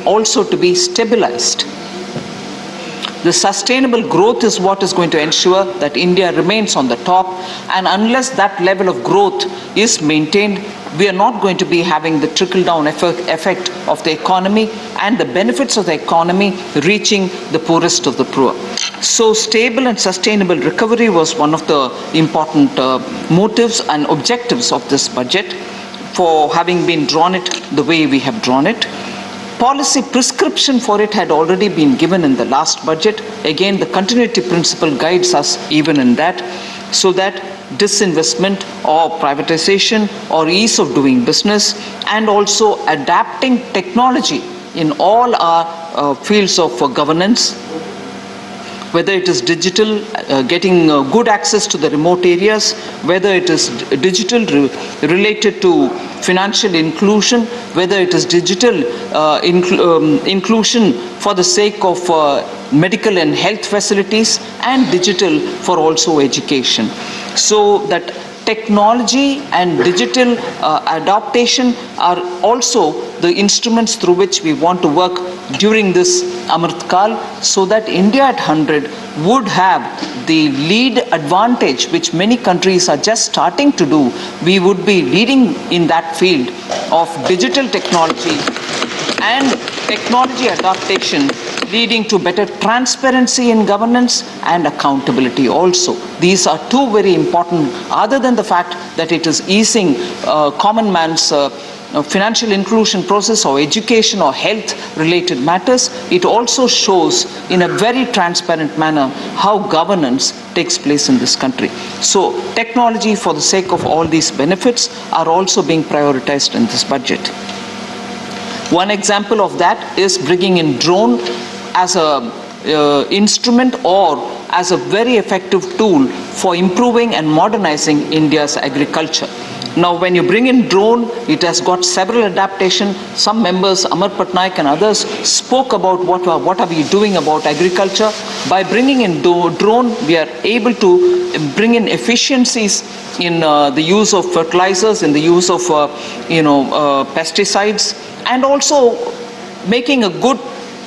also to be stabilized. The sustainable growth is what is going to ensure that India remains on the top, and unless that level of growth is maintained, we are not going to be having the trickle-down effect of the economy and the benefits of the economy reaching the poorest of the poor. So stable and sustainable recovery was one of the important motives and objectives of this budget, for having been drawn it the way we have drawn it. Policy prescription for it had already been given in the last budget. Again, the continuity principle guides us even in that, so that disinvestment or privatization or ease of doing business, and also adapting technology in all our fields of governance, whether it is digital, getting good access to the remote areas, whether it is digital related to financial inclusion, whether it is digital inclusion for the sake of medical and health facilities, and digital for also education. So that technology and digital adaptation are also the instruments through which we want to work during this Amrit Kal, so that India at 100 would have the lead advantage which many countries are just starting to do. We would be leading in that field of digital technology and technology adaptation, leading to better transparency in governance and accountability also. These are two very important, other than the fact that it is easing common man's financial inclusion process or education or health related matters. It also shows in a very transparent manner how governance takes place in this country. So technology for the sake of all these benefits are also being prioritized in this budget. One example of that is bringing in drone as a instrument or as a very effective tool for improving and modernizing India's agriculture. Now, when you bring in drone, it has got several adaptations. Some members, Amar Patnaik and others, spoke about what are we doing about agriculture. By bringing in drone, we are able to bring in efficiencies in the use of fertilizers, in the use of pesticides, and also making a good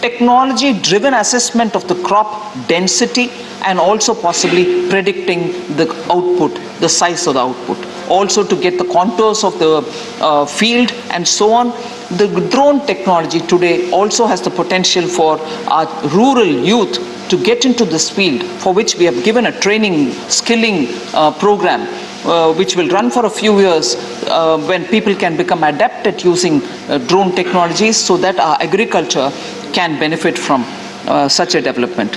technology-driven assessment of the crop density, and also possibly predicting the output, the size of the output. Also to get the contours of the field and so on. The drone technology today also has the potential for our rural youth to get into this field, for which we have given a training, skilling program, which will run for a few years, when people can become adept at using drone technologies, so that our agriculture can benefit from such a development.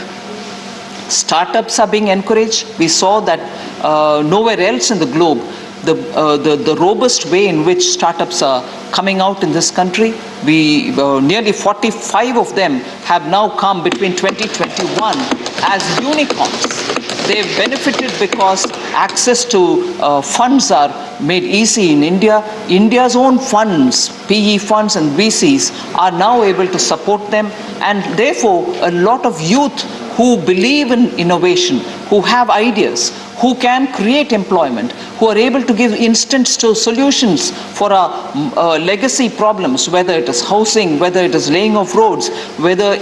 Startups are being encouraged. We saw that nowhere else in the globe, the robust way in which startups are coming out in this country. We nearly 45 of them have now come between 2021 as unicorns. They've benefited because access to funds are made easy in India. India's own funds, PE funds and VCs, are now able to support them, and therefore a lot of youth who believe in innovation, who have ideas, who can create employment, who are able to give instant solutions for our legacy problems, whether it is housing, whether it is laying of roads, whether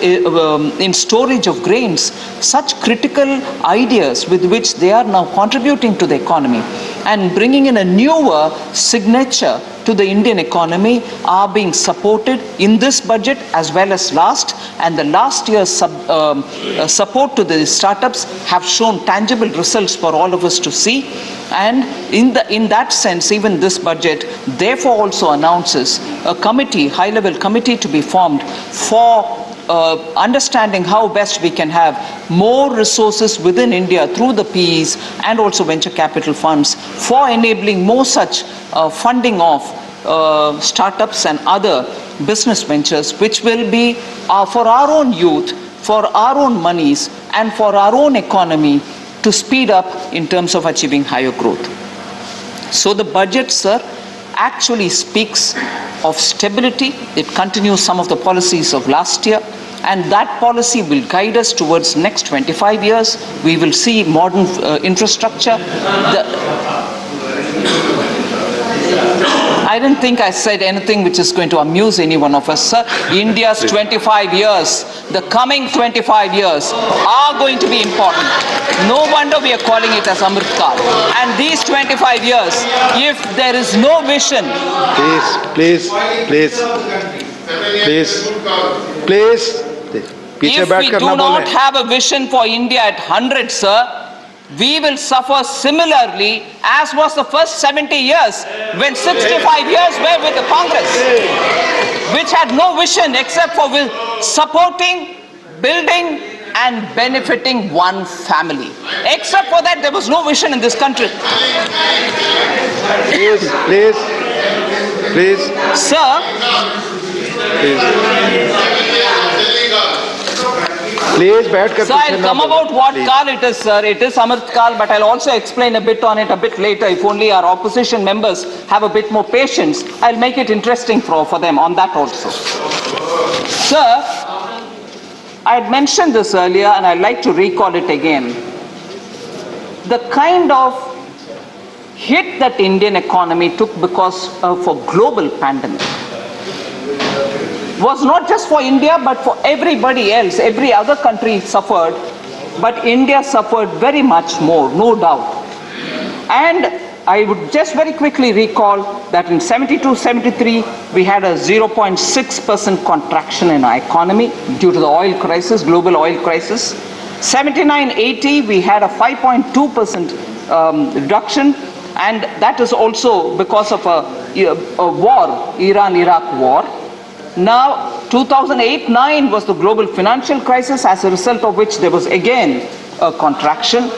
in storage of grains. Such critical ideas with which they are now contributing to the economy and bringing in a newer signature to the Indian economy are being supported in this budget as well as last, and the last year's support to the startups have shown tangible results for all of us to see. And in that sense, even this budget therefore also announces a committee, high-level committee to be formed for understanding how best we can have more resources within India through the PEs and also venture capital funds for enabling more such funding of startups and other business ventures, which will be for our own youth, for our own monies, and for our own economy to speed up in terms of achieving higher growth. So the budget, sir, actually speaks of stability. It continues some of the policies of last year, and that policy will guide us towards next 25 years. We will see modern infrastructure. I didn't think I said anything which is going to amuse any one of us, sir. India's 25 years, the coming 25 years are going to be important. No wonder we are calling it as Amrit Kaal. And these 25 years, if there is no vision... Please. If we do not have a vision for India at 100, sir, we will suffer similarly as was the first 70 years when 65 years were with the Congress, which had no vision except for supporting, building and benefiting one family. Except for that, there was no vision in this country. Please. Sir. Please, so I'll come about what Kaal it is, sir. It is Amrit Kaal, but I'll also explain a bit on it a bit later. If only our opposition members have a bit more patience, I'll make it interesting for them on that also. Sir, I had mentioned this earlier and I'd like to recall it again. The kind of hit that Indian economy took because of a global pandemic was not just for India but for everybody else. Every other country suffered, but India suffered very much more, no doubt. And I would just very quickly recall that in 72-73 we had a 0.6% contraction in our economy due to the oil crisis, global oil crisis. 79-80 we had a 5.2% reduction, and that is also because of a war, Iran-Iraq war. Now 2008-9 was the global financial crisis, as a result of which there was again a contraction.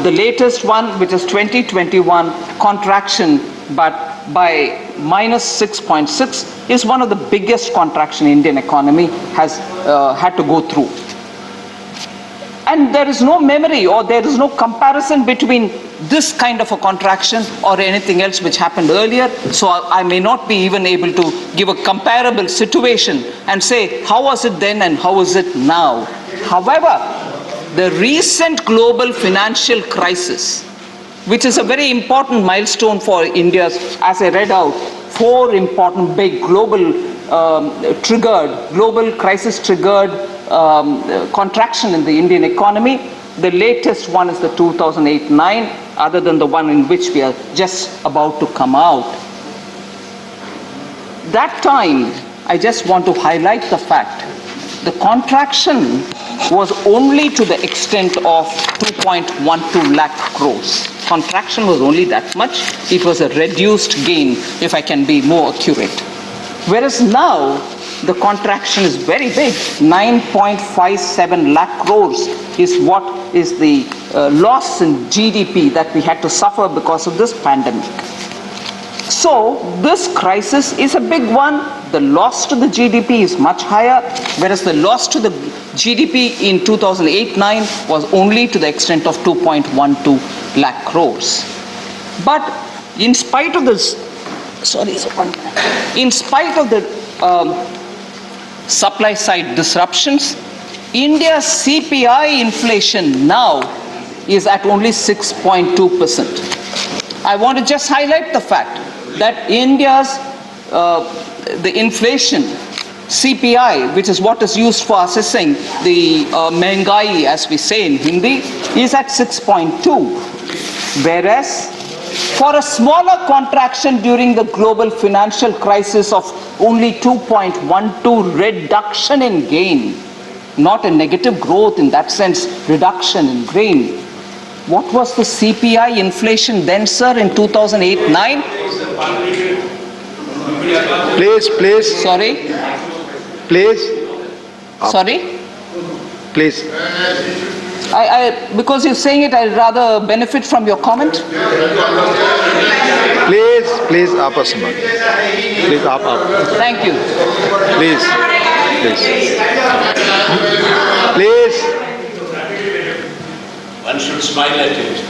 The latest one, which is 2021, contraction but by -6.6, is one of the biggest contraction Indian economy has had to go through. And there is no memory or there is no comparison between this kind of a contraction or anything else which happened earlier. So I may not be even able to give a comparable situation and say how was it then and how is it now. However, the recent global financial crisis, which is a very important milestone for India, as I read out, 4 important big global crisis triggered contraction in the Indian economy. The latest one is the 2008-9, other than the one in which we are just about to come out. That time, I just want to highlight the fact, the contraction was only to the extent of 2.12 lakh crores. Contraction was only that much. It was a reduced gain, if I can be more accurate. Whereas now, the contraction is very big. 9.57 lakh crores is what is the loss in GDP that we had to suffer because of this pandemic. So this crisis is a big one. The loss to the GDP is much higher, whereas the loss to the GDP in 2008-9 was only to the extent of 2.12 lakh crores. But in spite of this, in spite of the supply side disruptions, India's CPI inflation now is at only 6.2%. I want to just highlight the fact that India's the inflation CPI, which is what is used for assessing the Mehngai, as we say in Hindi, is at 6.2, whereas for a smaller contraction during the global financial crisis of only 2.12 reduction in gain, not a negative growth in that sense, reduction in gain. What was the CPI inflation then, sir, in 2008-9? Please. Sorry? Please. Sorry? Please. Because you're saying it, I'd rather benefit from your comment. Please, आप असमान. Please, आप. Thank you. Please. One should smile at it.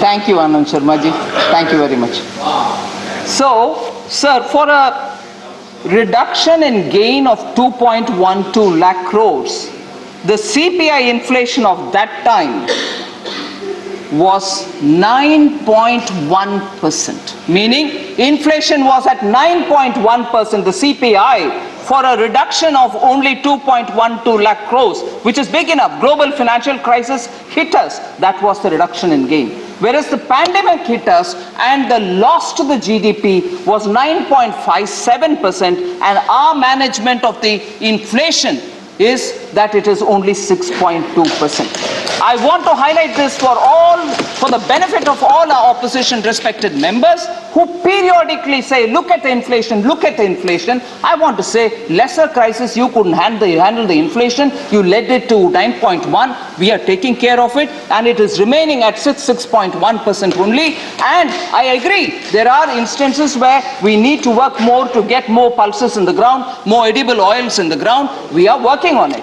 Thank you, Anand Sharma ji. Thank you very much. So, sir, for a reduction in gain of 2.12 lakh crores, the CPI inflation of that time was 9.1%, meaning inflation was at 9.1%, the CPI, for a reduction of only 2.12 lakh crores, which is big enough. Global financial crisis hit us. That was the reduction in gain. Whereas the pandemic hit us and the loss to the GDP was 9.57%, and our management of the inflation is that it is only 6.2%. I want to highlight this for the benefit of all our opposition respected members who periodically say, look at the inflation, look at the inflation. I want to say, lesser crisis, you couldn't handle the inflation. You led it to 9.1. We are taking care of it, and it is remaining at 6.1% only. And I agree, there are instances where we need to work more to get more pulses in the ground, more edible oils in the ground. We are working on it.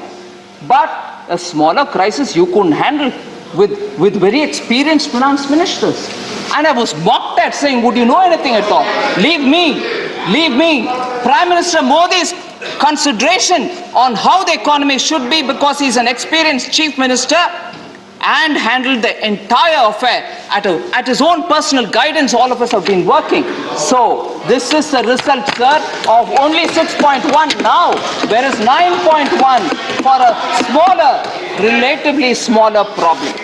But a smaller crisis you couldn't handle with very experienced finance ministers. And I was mocked at, saying, would you know anything at all? Leave me. Prime Minister Modi's consideration on how the economy should be, because he's an experienced chief minister and handled the entire affair at his own personal guidance. All of us have been working. So this is the result, sir, of only 6.1 now, whereas 9.1 for a smaller, relatively smaller problem.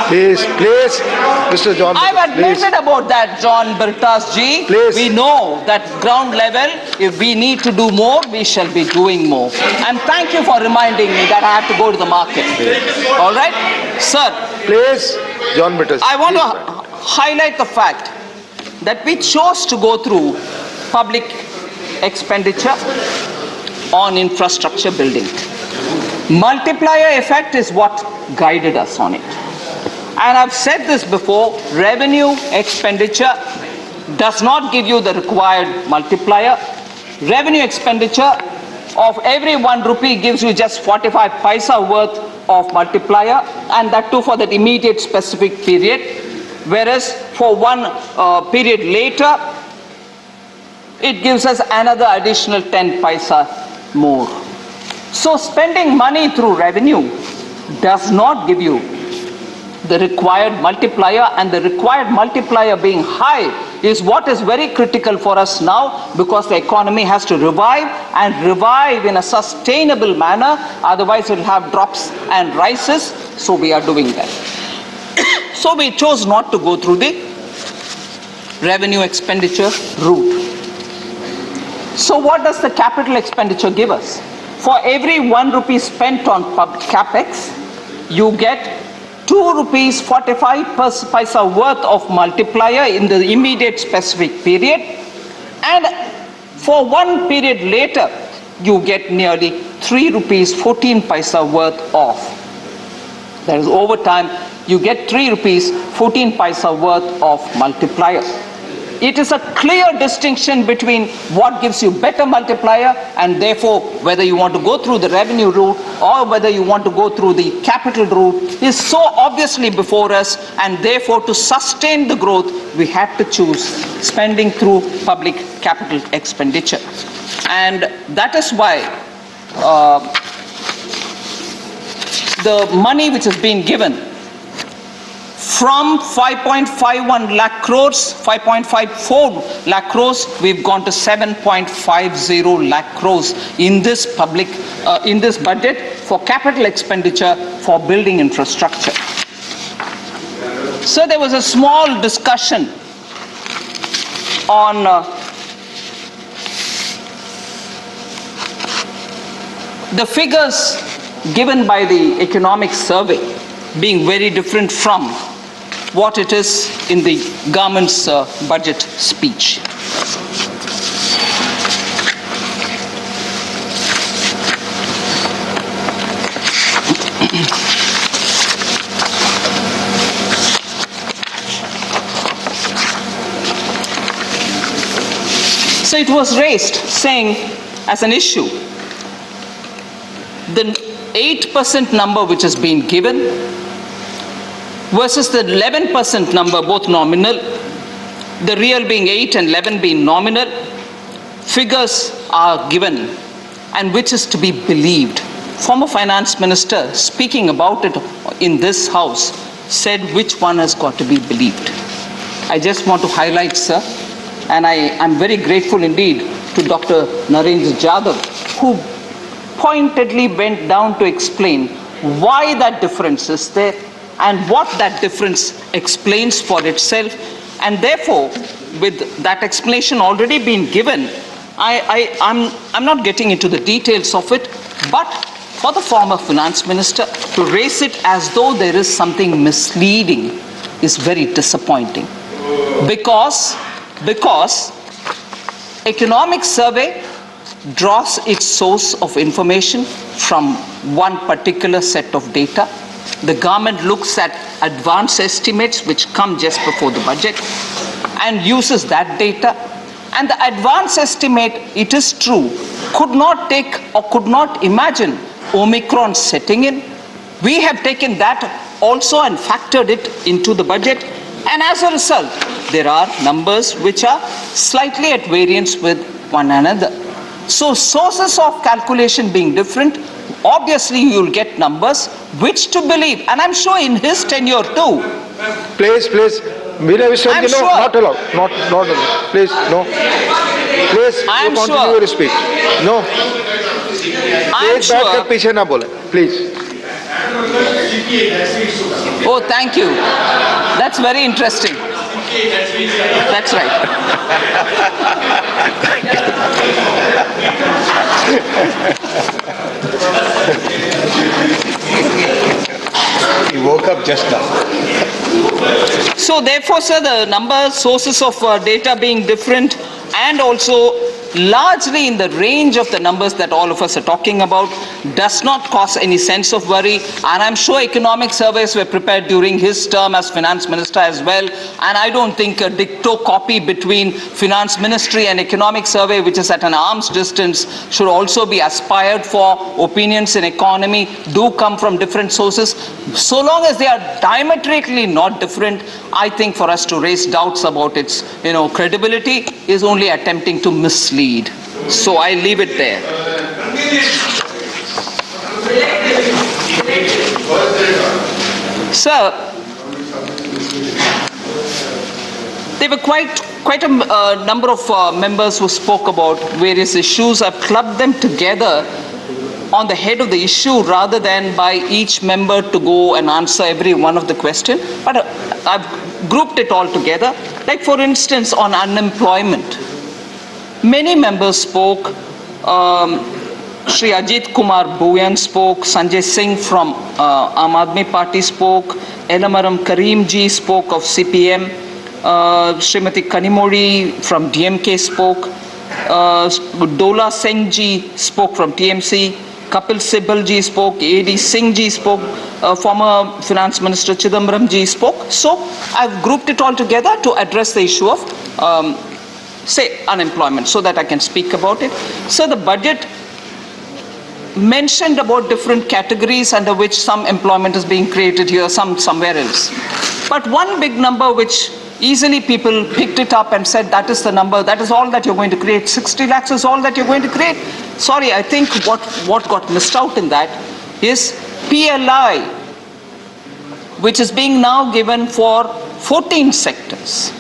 Please, Mr. John. I've admitted about that, John Bertas ji. Please. We know that ground level, if we need to do more, we shall be doing more. And thank you for reminding me that I have to go to the market. All right? Sir. Please, John Bertas. I want to highlight the fact that we chose to go through public expenditure on infrastructure building. Multiplier effect is what guided us on it. And I've said this before, revenue expenditure does not give you the required multiplier. Revenue expenditure of every 1 rupee gives you just 45 paisa worth of multiplier, and that too for that immediate specific period. Whereas for one period later, it gives us another additional 10 paisa more. So spending money through revenue does not give you the required multiplier, and the required multiplier being high is what is very critical for us now, because the economy has to revive in a sustainable manner. Otherwise it will have drops and rises. So we are doing that. So we chose not to go through the revenue expenditure route. So what does the capital expenditure give us? For every 1 rupee spent on capex, you get 2 rupees 45 paisa worth of multiplier in the immediate specific period, and for 1 period later, you get nearly 3 rupees 14 paisa worth of. That is, over time, you get 3 rupees 14 paisa worth of multiplier. It is a clear distinction between what gives you better multiplier, and therefore whether you want to go through the revenue route or whether you want to go through the capital route is so obviously before us, and therefore to sustain the growth we had to choose spending through public capital expenditure. And that is why the money which has been given from 5.51 lakh crores, 5.54 lakh crores, we've gone to 7.50 lakh crores in this in this budget for capital expenditure for building infrastructure. So there was a small discussion on the figures given by the economic survey being very different from what it is in the government's budget speech. So it was raised, saying as an issue, the 8% number which has been given versus the 11% number, both nominal, the real being 8 and 11 being nominal, figures are given, and which is to be believed. Former finance minister speaking about it in this house said which one has got to be believed. I just want to highlight, sir, and I am very grateful indeed to Dr. Narendra Jadhav, who pointedly went down to explain why that difference is there and what that difference explains for itself. And therefore, with that explanation already being given, I'm not getting into the details of it, but for the former finance minister to raise it as though there is something misleading is very disappointing. Because economic survey draws its source of information from one particular set of data. The government looks at advance estimates which come just before the budget and uses that data. And the advance estimate, it is true, could not take or could not imagine Omicron setting in. We have taken that also and factored it into the budget. And as a result, there are numbers which are slightly at variance with one another. So sources of calculation being different, obviously you'll get numbers which to believe. And I'm sure in his tenure too. Please. Meena Vishwaji, no, not allowed. Not allowed. Please, no. Please, you continue your speech. No. I'm sure. बैठ कर पीछे ना बोले, please. Oh, thank you. That's very interesting. That's right. He woke up just now. So therefore, sir, the number sources of data being different and also largely in the range of the numbers that all of us are talking about does not cause any sense of worry. And I'm sure economic surveys were prepared during his term as finance minister as well. And I don't think a dicto copy between finance ministry and economic survey, which is at an arm's distance, should also be aspired for. Opinions in economy do come from different sources. So long as they are diametrically not different, I think for us to raise doubts about its credibility is only attempting to mislead. So I leave it there. Sir, there were quite a number of members who spoke about various issues. I've clubbed them together on the head of the issue rather than by each member to go and answer every one of the questions. But I've grouped it all together. Like for instance, on unemployment. Many members spoke. Shri Ajit Kumar Bhuyan spoke. Sanjay Singh from Aam Aadmi Party spoke. Elamaram Karim ji spoke of CPM. Srimati Kanimori from DMK spoke. Dola Singh ji spoke from TMC. Kapil Sibal ji spoke. A.D. Singh ji spoke. Former Finance Minister Chidambaram ji spoke. So I've grouped it all together to address the issue of unemployment, so that I can speak about it. So the budget mentioned about different categories under which some employment is being created here, some somewhere else. But one big number which easily people picked it up and said that is the number, that is all that you're going to create. 60 lakhs is all that you're going to create. Sorry, I think what got missed out in that is PLI, which is being now given for 14 sectors.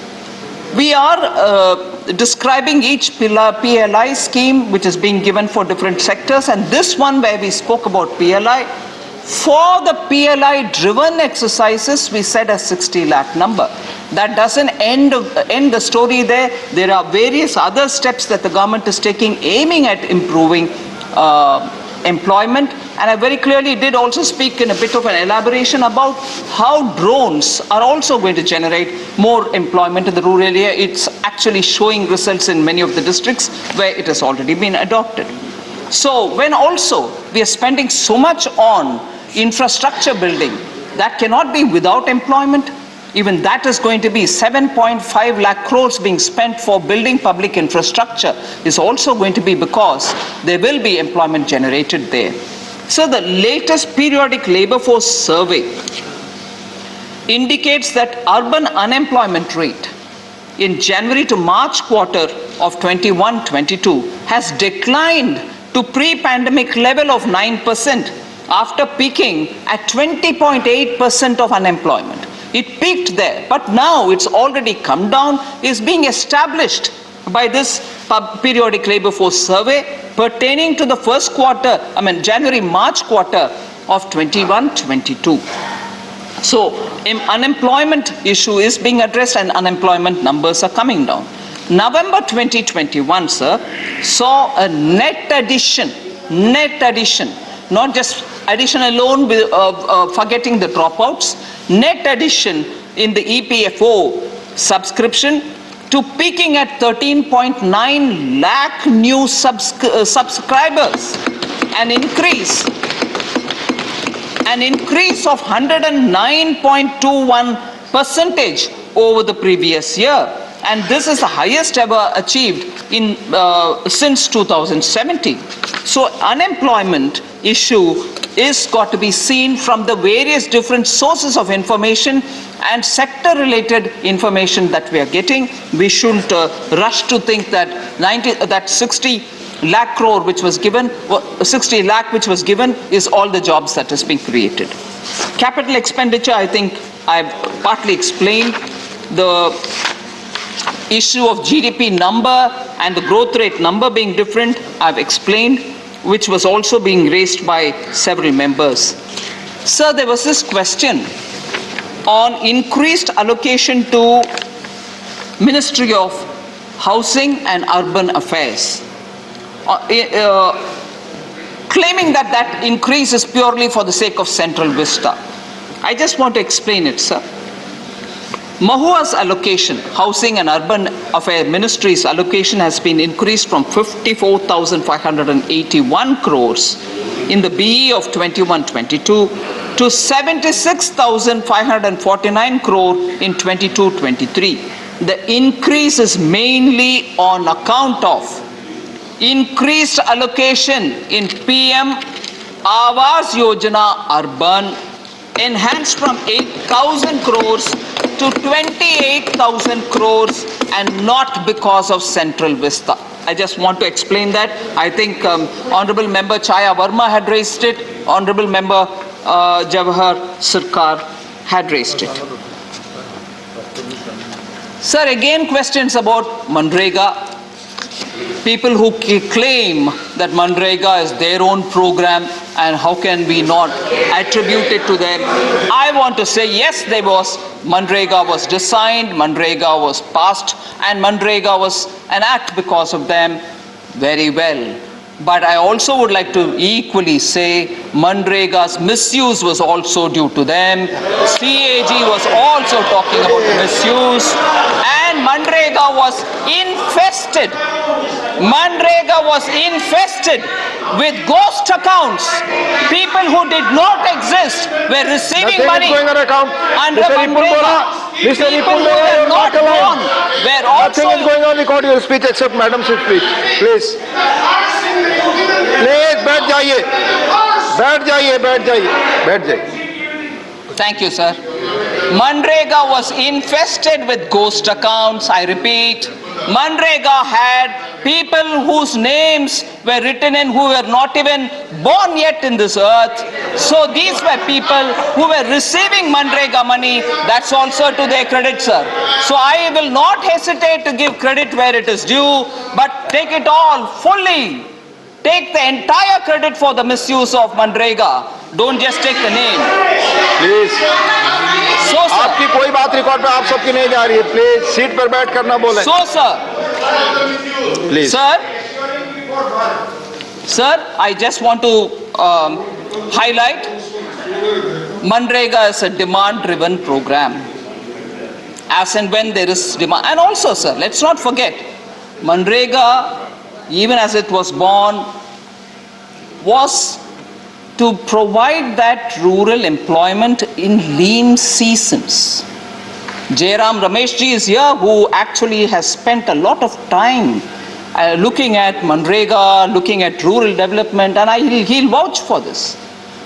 We are describing each PLI scheme which is being given for different sectors, and this one where we spoke about PLI, for the PLI driven exercises we said a 60 lakh number. That doesn't end the story there. There are various other steps that the government is taking aiming at improving employment. And I very clearly did also speak in a bit of an elaboration about how drones are also going to generate more employment in the rural area. It's actually showing results in many of the districts where it has already been adopted. So when also we are spending so much on infrastructure building, that cannot be without employment. Even that is going to be 7.5 lakh crores being spent for building public infrastructure is also going to be because there will be employment generated there. So the latest periodic labor force survey indicates that urban unemployment rate in January to March quarter of 21-22 has declined to pre-pandemic level of 9%, after peaking at 20.8% of unemployment. It peaked there, but now it's already come down, is being established by this periodic labor force survey pertaining to the first quarter, January-March quarter of 21-22. So, unemployment issue is being addressed and unemployment numbers are coming down. November 2021, sir, saw a net addition, not just addition alone, forgetting the dropouts, net addition in the EPFO subscription to peaking at 13.9 lakh new subscribers, an increase of 109.21% over the previous year. And this is the highest ever achieved in since 2017. So unemployment issue is got to be seen from the various different sources of information and sector related information that we are getting. We shouldn't rush to think that 60 lakh crore which was given, 60 lakh which was given is all the jobs that is being created. Capital expenditure, I think I've partly explained. The issue of GDP number and the growth rate number being different, I've explained, which was also being raised by several members. Sir, there was this question on increased allocation to Ministry of Housing and Urban Affairs, claiming that that increase is purely for the sake of Central Vista. I just want to explain it, sir. Mahua's allocation, Housing and Urban Affairs Ministry's allocation has been increased from 54,581 crores in the BE of 21-22 to 76,549 crore in 22-23. The increase is mainly on account of increased allocation in PM Awas Yojana Urban, enhanced from 8,000 crores to 28,000 crores, and not because of Central Vista. I just want to explain that. I think Honorable Member Chaya Verma had raised it. Honorable Member Jawahar Sarkar had raised it. Sir, again questions about Manrega. People who claim that Manrega is their own program and how can we not attribute it to them. I want to say yes, there was, Manrega was designed, Manrega was passed, and Manrega was an act because of them, very well. But I also would like to equally say Manrega's misuse was also due to them. CAG was also talking about misuse, and Manrega was infested. Manrega was infested with ghost accounts. People who did not exist were receiving money under Manrega. People who were not born were also... Nothing is going on. Record your speech except Madam's speech. Please. Please, बैठ जाइए. Thank you, sir. Manrega was infested with ghost accounts. I repeat, Manrega had people whose names were written in who were not even born yet in this earth. So these were people who were receiving Manrega money. That's also to their credit, sir. So I will not hesitate to give credit where it is due, but take it all fully. Take the entire credit for the misuse of Manrega. Don't just take the name. Please. So, sir. आपकी कोई बात record पे आप सबकी नहीं जा रही है. Please, सीट पर बैठ कर ना बोलें. So, sir. Please. Sir, I just want to highlight Manrega is a demand-driven program. As and when there is demand. And also, sir, let's not forget, Manrega, even as it was born, was to provide that rural employment in lean seasons. Jairam Rameshji is here, who actually has spent a lot of time looking at Manrega, looking at rural development, and he'll vouch for this.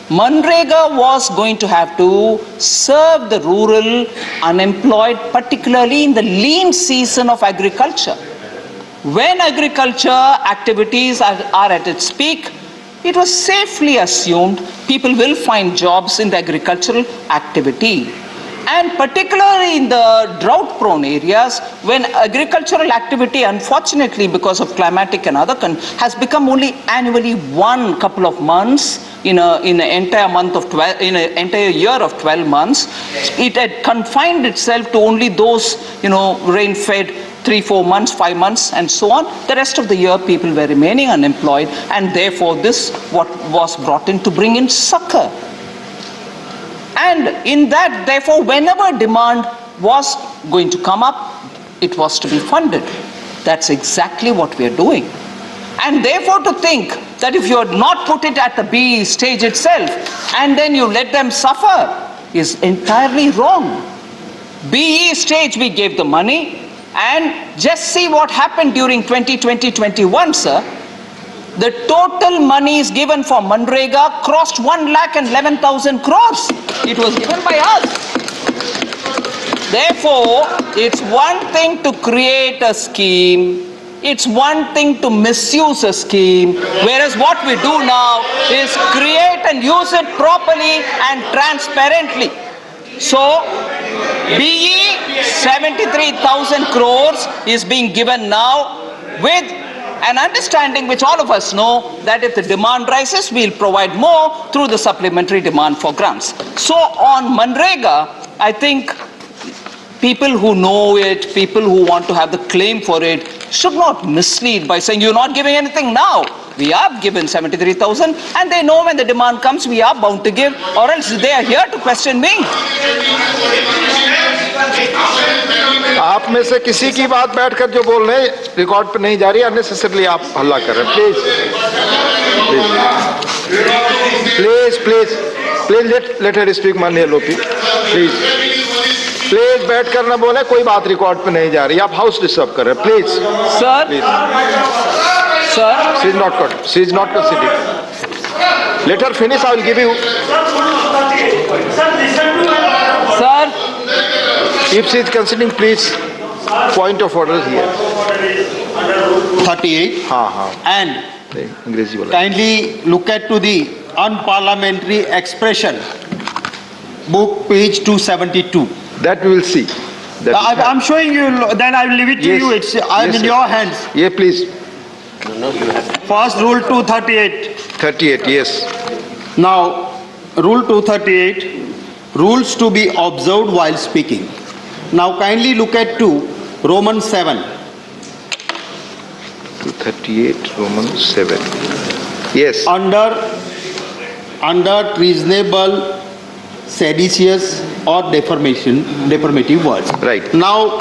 Manrega was going to have to serve the rural unemployed, particularly in the lean season of agriculture. When agriculture activities are at its peak, it was safely assumed people will find jobs in the agricultural activity. And particularly in the drought-prone areas, when agricultural activity, unfortunately, because of climatic and other has become only annually one couple of months in an entire year of 12 months, it had confined itself to only those, rain-fed 3-4 months, 5 months, and so on. The rest of the year, people were remaining unemployed, and therefore, this was brought in to bring in succor. And in that, therefore, whenever demand was going to come up, it was to be funded. That's exactly what we are doing. And therefore, to think that if you had not put it at the BE stage itself, and then you let them suffer, is entirely wrong. BE stage, we gave the money, and just see what happened during 2020-21, sir. The total monies given for Manrega crossed 1,11,000 crores. It was given by us. Therefore, it's one thing to create a scheme. It's one thing to misuse a scheme. Whereas what we do now is create and use it properly and transparently. So, BE 73,000 crores is being given now with an understanding which all of us know that if the demand rises, we'll provide more through the supplementary demand for grants. So on Manrega, I think people who know it, people who want to have the claim for it, should not mislead by saying you're not giving anything now. We have given 73,000 and they know when the demand comes, we are bound to give, or else they are here to question me. आप में से किसी की बात बैठकर जो बोल रहे हैं रिकॉर्ड पे नहीं जा रही, अननेसेसरली आप हल्ला कर रहे हैं. Please let her speak. माननीय लोपी, प्लीज बैठ कर ना बोले, कोई बात रिकॉर्ड पे नहीं जा रही, आप हाउस डिस्टर्ब कर रहे हैं. Please sir, she is not considering. Let her finish, I will give you. Sir, if she is considering, please, point of order here. 38. And kindly look at to the unparliamentary expression, book page 272. That we will see. I'm showing you, then I will leave it to you. It's I'm in your hands. Yeah, please. First rule 238. 38, yes. Now, rule 238, rules to be observed while speaking. Now kindly look at Roman 7. 238, Roman 7. Yes. Under treasonable, seditious or defamative words. Right. Now,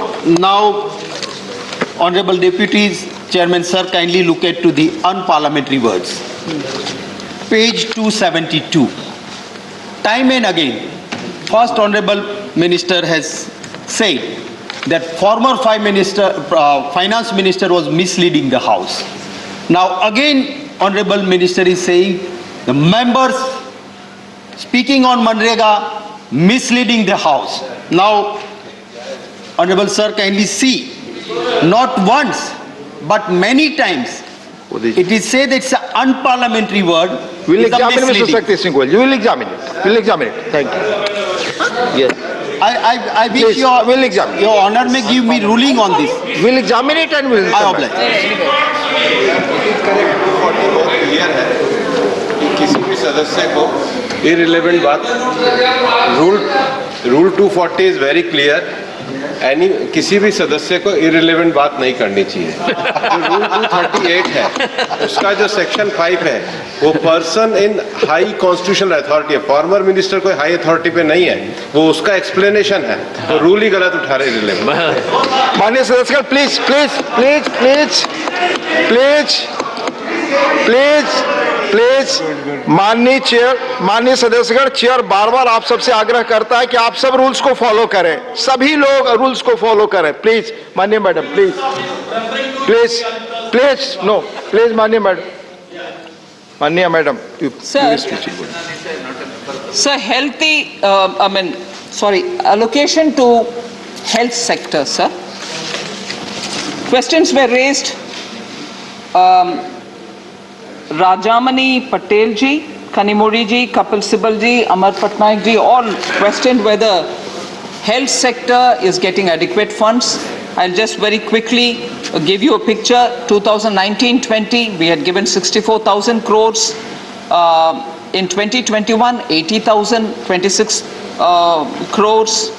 Honorable Deputies, Chairman Sir, kindly look at the unparliamentary words. Page 272. Time and again, First Honorable Minister has said that former Finance Minister was misleading the House. Now again, Honorable Minister is saying the members speaking on Manrega misleading the House. Now, Honorable Sir, kindly see, not once but many times it is said that it's an unparliamentary word. We'll examine, Mr. Sakti Singh. You will examine it. We'll examine it. Thank you. Yes. I wish Please, we'll examine. Your Honor may give me ruling on this. We'll examine it and we'll. I oblige. किसी भी सदस्य को irrelevant बात, rule 240 is very clear. किसी भी सदस्य को irrelevant बात नहीं करनी चाहिए. जो रूल 238 है, उसका जो सेक्शन 5 है, वो person in high constitutional authority है. फॉर्मर मिनिस्टर कोई हाई अथॉरिटी पे नहीं है, वो उसका एक्सप्लेनेशन है. तो रूल ही गलत उठा रहे irrelevant. माननीय सदस्यगण, प्लीज माननीय सदस्यगण, चेयर बार बार आप सबसे आग्रह करता है कि आप सब रूल्स को फॉलो करें, सभी लोग रूल्स को फॉलो करें. प्लीज माननीय मैडम, प्लीज माननीय madam, Sir, allocation to health sector, sir. Questions were raised Rajamani Patel ji, Kanimori ji, Kapil Sibal ji, Amar Patnaik ji all questioned whether health sector is getting adequate funds. I'll just very quickly give you a picture. 2019-20, we had given 64,000 crores. In 2021, 80,000, 26 crores.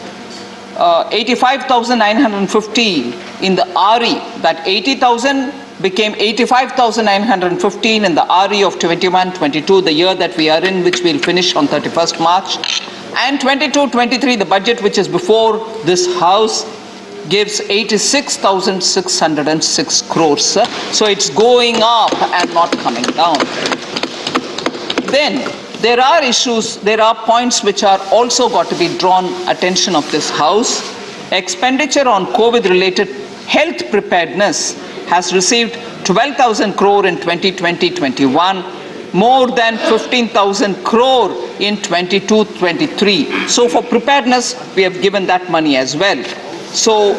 85,915 in the RE. That 80,000 became 85,915 in the RE of 21-22, the year that we are in, which we'll finish on 31st March. And 22-23, the budget which is before this House, gives 86,606 crores. So it's going up and not coming down. Then there are issues, there are points which are also got to be drawn attention of this House. Expenditure on COVID-related health preparedness has received 12,000 crore in 2020-21, more than 15,000 crore in 22-23. So for preparedness, we have given that money as well. So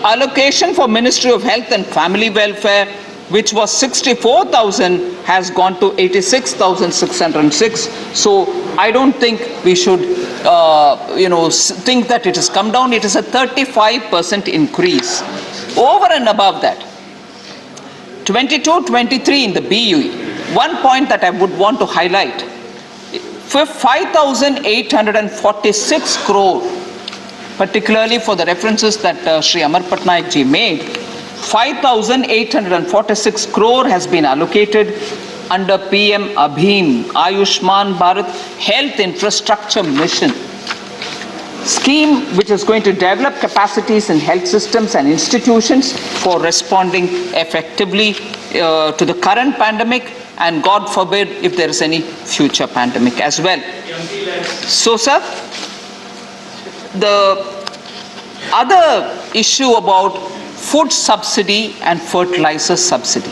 allocation for Ministry of Health and Family Welfare, which was 64,000, has gone to 86,606. So I don't think we should, think that it has come down. It is a 35% increase. Over and above that, 22-23 in the BUE, one point that I would want to highlight, 5,846 crore, particularly for the references that Shri Amar Patnaik ji made, 5,846 crore has been allocated under PM Abhim, Ayushman Bharat Health Infrastructure Mission scheme, which is going to develop capacities in health systems and institutions for responding effectively to the current pandemic, and God forbid if there is any future pandemic as well. So, sir, the other issue about food subsidy and fertilizer subsidy.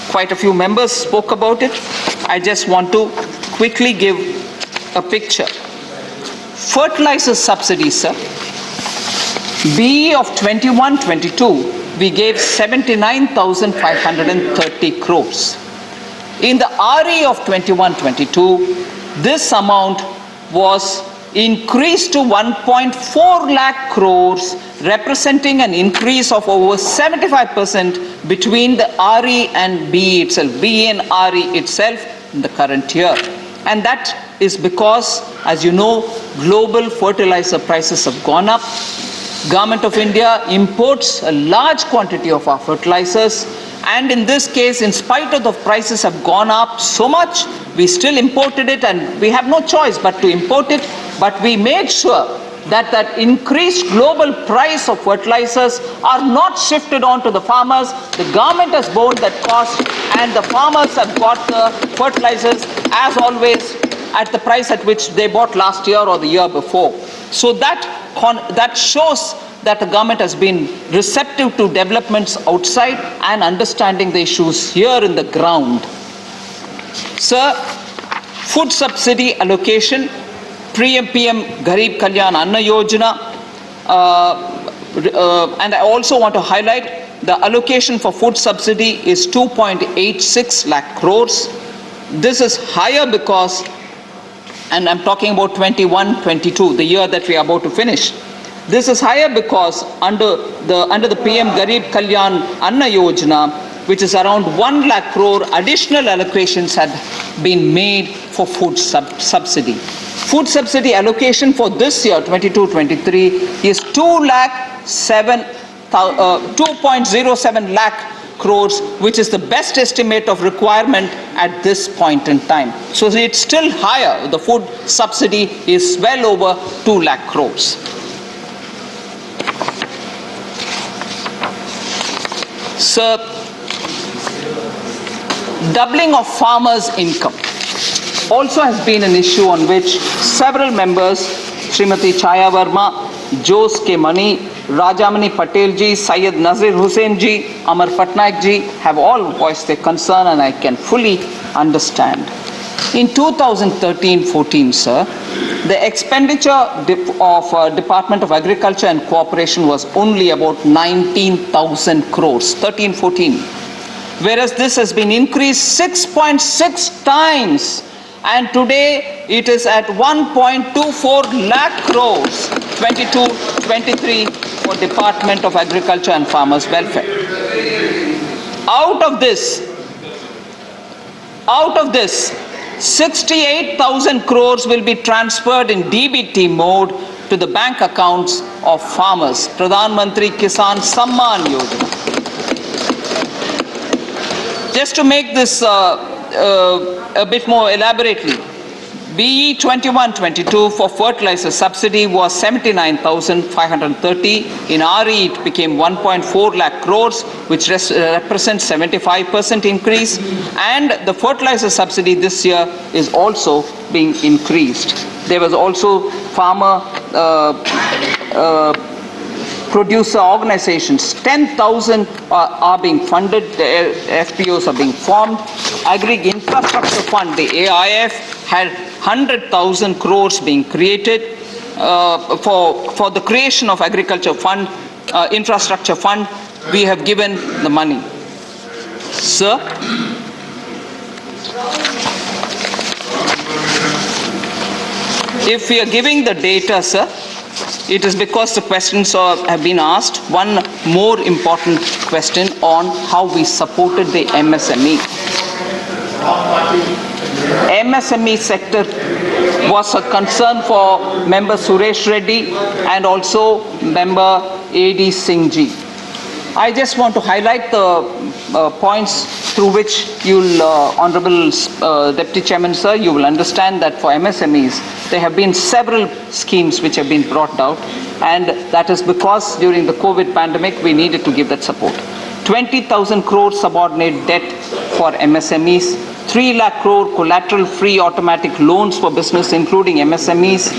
Quite a few members spoke about it. I just want to quickly give a picture. Fertilizer subsidy, sir. BE of 21-22, we gave 79,530 crores. In the RE of 21-22, this amount was increased to 1.4 lakh crores, representing an increase of over 75% between the RE and BE itself, BE and RE itself in the current year. And that is because, as you know, global fertilizer prices have gone up. Government of India imports a large quantity of our fertilizers, and in this case, in spite of the prices have gone up so much, we still imported it, and we have no choice but to import it. But we made sure that that increased global price of fertilizers are not shifted on to the farmers. The government has borne that cost, and the farmers have got the fertilizers, as always, at the price at which they bought last year or the year before. So that shows that the government has been receptive to developments outside and understanding the issues here in the ground. Sir, food subsidy allocation, PM Garib Kalyan Anna Yojana, and I also want to highlight the allocation for food subsidy is 2.86 lakh crores. This is higher because, and I'm talking about 21-22, the year that we are about to finish. This is higher because under the PM Garib Kalyan Anna Yojana, which is around 1 lakh crore, additional allocations had been made for food subsidy. Food subsidy allocation for this year, 22-23, is 2.07 lakh crores, which is the best estimate of requirement at this point in time. So it's still higher. The food subsidy is well over 2 lakh crores. Sir, doubling of farmers' income also has been an issue on which several members, Srimati Chaya Verma, Jose K. Mani, Rajamani Patel ji, Syed Nazir Hussain ji, Amar Patnaik ji, have all voiced their concern, and I can fully understand. In 2013-14, sir, the expenditure of Department of Agriculture and Cooperation was only about 19,000 crores, 13-14. whereas this has been increased 6.6 times. And today it is at 1.24 lakh crores, 22-23 for Department of Agriculture and Farmers Welfare. Out of this, 68,000 crores will be transferred in DBT mode to the bank accounts of farmers. Pradhan Mantri Kisan Samman Yojana. Just to make this a bit more elaborately, BE 21-22 for fertilizer subsidy was 79,530. In RE it became 1.4 lakh crores, which represents 75% increase. And the fertilizer subsidy this year is also being increased. There was also farmer producer organizations, 10,000 are being funded, the FPOs are being formed. Agri Infrastructure Fund, the AIF, had 100,000 crores being created for the creation of Agriculture Fund, Infrastructure Fund. We have given the money. Sir? If we are giving the data, sir, it is because the questions have been asked. One more important question on how we supported the MSME. MSME sector was a concern for member Suresh Reddy and also member A.D. Singh ji. I just want to highlight the points through which you'll, Honorable Deputy Chairman Sir, you will understand that for MSMEs, there have been several schemes which have been brought out, and that is because during the COVID pandemic, we needed to give that support. 20,000 crore subordinate debt for MSMEs, 3 lakh crore collateral-free automatic loans for business, including MSMEs,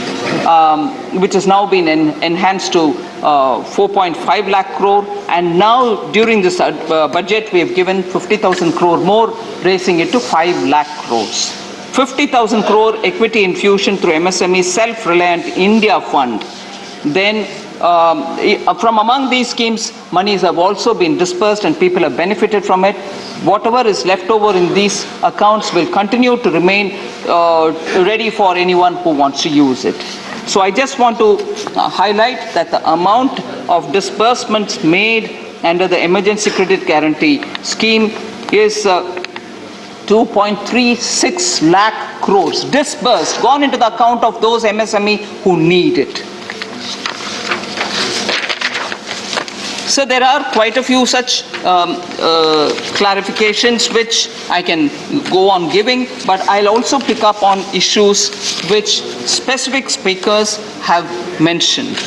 which has now been enhanced to 4.5 lakh crore. And now, during this budget, we have given 50,000 crore more, raising it to 5 lakh crores. 50,000 crore equity infusion through MSME Self-Reliant India Fund. Then, from among these schemes, monies have also been dispersed and people have benefited from it. Whatever is left over in these accounts will continue to remain ready for anyone who wants to use it. So I just want to highlight that the amount of disbursements made under the Emergency Credit Guarantee Scheme is 2.36 lakh crores disbursed, gone into the account of those MSME who need it. So there are quite a few such clarifications which I can go on giving, but I'll also pick up on issues which specific speakers have mentioned.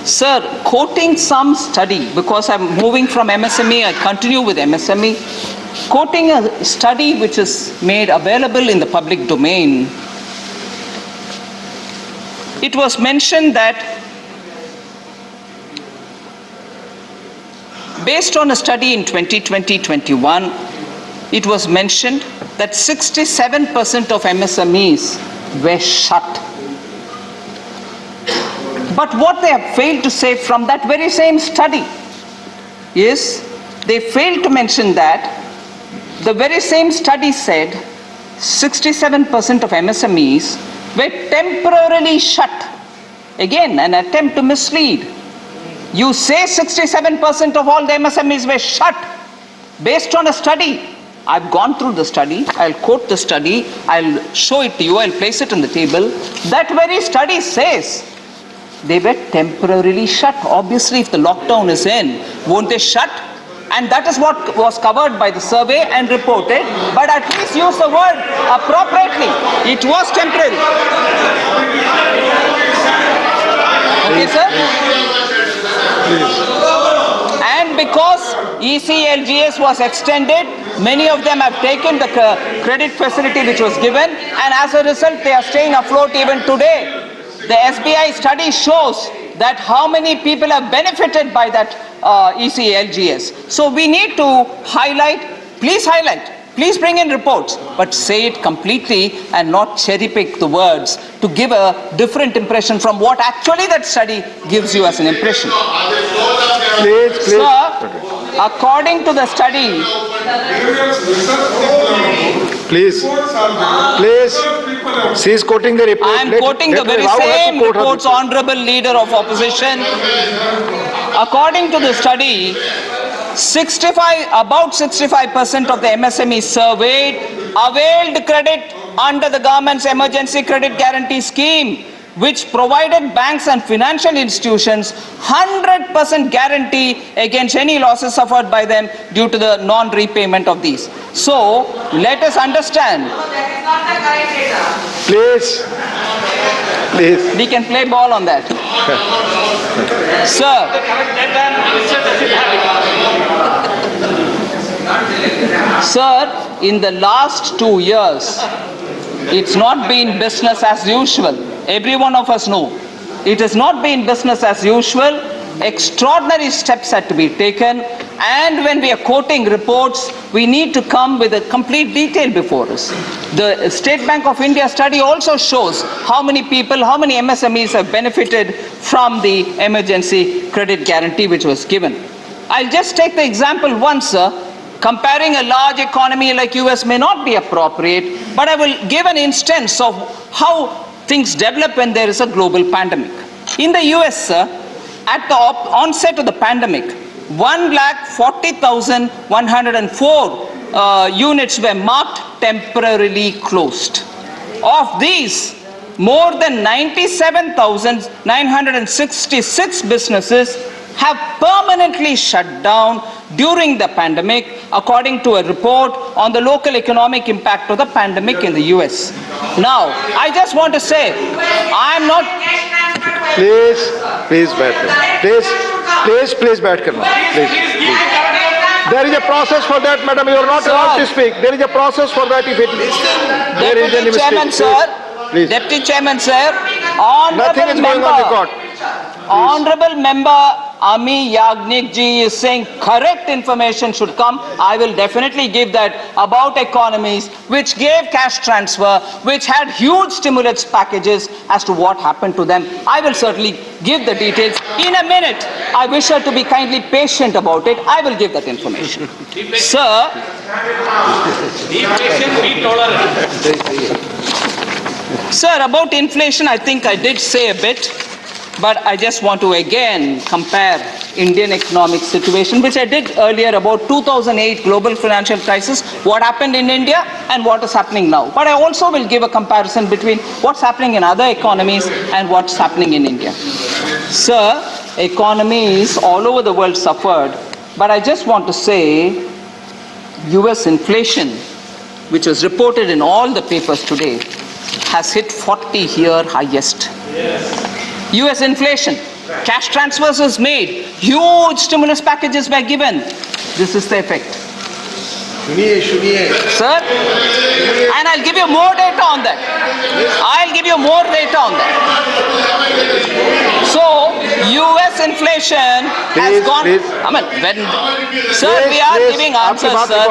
Sir, quoting some study, because I'm moving from MSME, I continue with MSME, quoting a study which is made available in the public domain, it was mentioned that based on a study in 2020-21, it was mentioned that 67% of MSMEs were shut. But what they have failed to say from that very same study is they failed to mention that the very same study said 67% of MSMEs were temporarily shut. Again, an attempt to mislead. You say 67% of all the MSMEs were shut based on a study. I've gone through the study, I'll quote the study, I'll show it to you, I'll place it on the table. That very study says they were temporarily shut. Obviously, if the lockdown is in, won't they shut? And that is what was covered by the survey and reported, but at least use the word appropriately. It was temporary. Okay, sir? And because ECLGS was extended, many of them have taken the credit facility which was given, and as a result they are staying afloat even today. The SBI study shows that how many people have benefited by that ECLGS. So we need to highlight, please bring in reports, but say it completely and not cherry pick the words to give a different impression from what actually that study gives you as an impression. Please. Sir, According to the study, Please, she is quoting the report. I am quoting the very same report's honorable leader of opposition. According to the study, about 65% of the MSMEs surveyed availed credit under the government's emergency credit guarantee scheme, which provided banks and financial institutions 100% guarantee against any losses suffered by them due to the non-repayment of these. So, let us understand. Please. We can play ball on that. Sir. Sir, in the last 2 years, it's not been business as usual. Every one of us know. It has not been business as usual. Extraordinary steps had to be taken. And when we are quoting reports, we need to come with a complete detail before us. The State Bank of India study also shows how many people, how many MSMEs have benefited from the emergency credit guarantee which was given. I'll just take the example once, sir. Comparing a large economy like US may not be appropriate, but I will give an instance of how things develop when there is a global pandemic. In the US, sir, at the onset of the pandemic, 1,40,104 units were marked temporarily closed. Of these, more than 97,966 businesses have permanently shut down during the pandemic, according to a report on the local economic impact of the pandemic in the US. Now, I just want to say, I am not... Please, back kar. Please, back kar. Please. There is a process for that, madam. You are not allowed to speak. There is a process for that if it is. There is any mistake. Chairman, sir. Please. Deputy Chairman, sir. Nothing is going on record. Honorable Member Ami Yagnik ji is saying correct information should come. I will definitely give that about economies which gave cash transfer, which had huge stimulus packages as to what happened to them. I will certainly give the details in a minute. I wish her to be kindly patient about it. I will give that information. Sir. Be patient, be tolerant. Sir, about inflation, I think I did say a bit. But I just want to again compare Indian economic situation, which I did earlier about 2008 global financial crisis, what happened in India and what is happening now. But I also will give a comparison between what's happening in other economies and what's happening in India. Sir, economies all over the world suffered, but I just want to say US inflation, which was reported in all the papers today, has hit 40-year highest. US inflation, cash transfers was made, huge stimulus packages were given. This is the effect. Sir, and I'll give you more data on that. I'll give you more data on that. So, US inflation has gone. I mean, sir, we are giving answers, sir.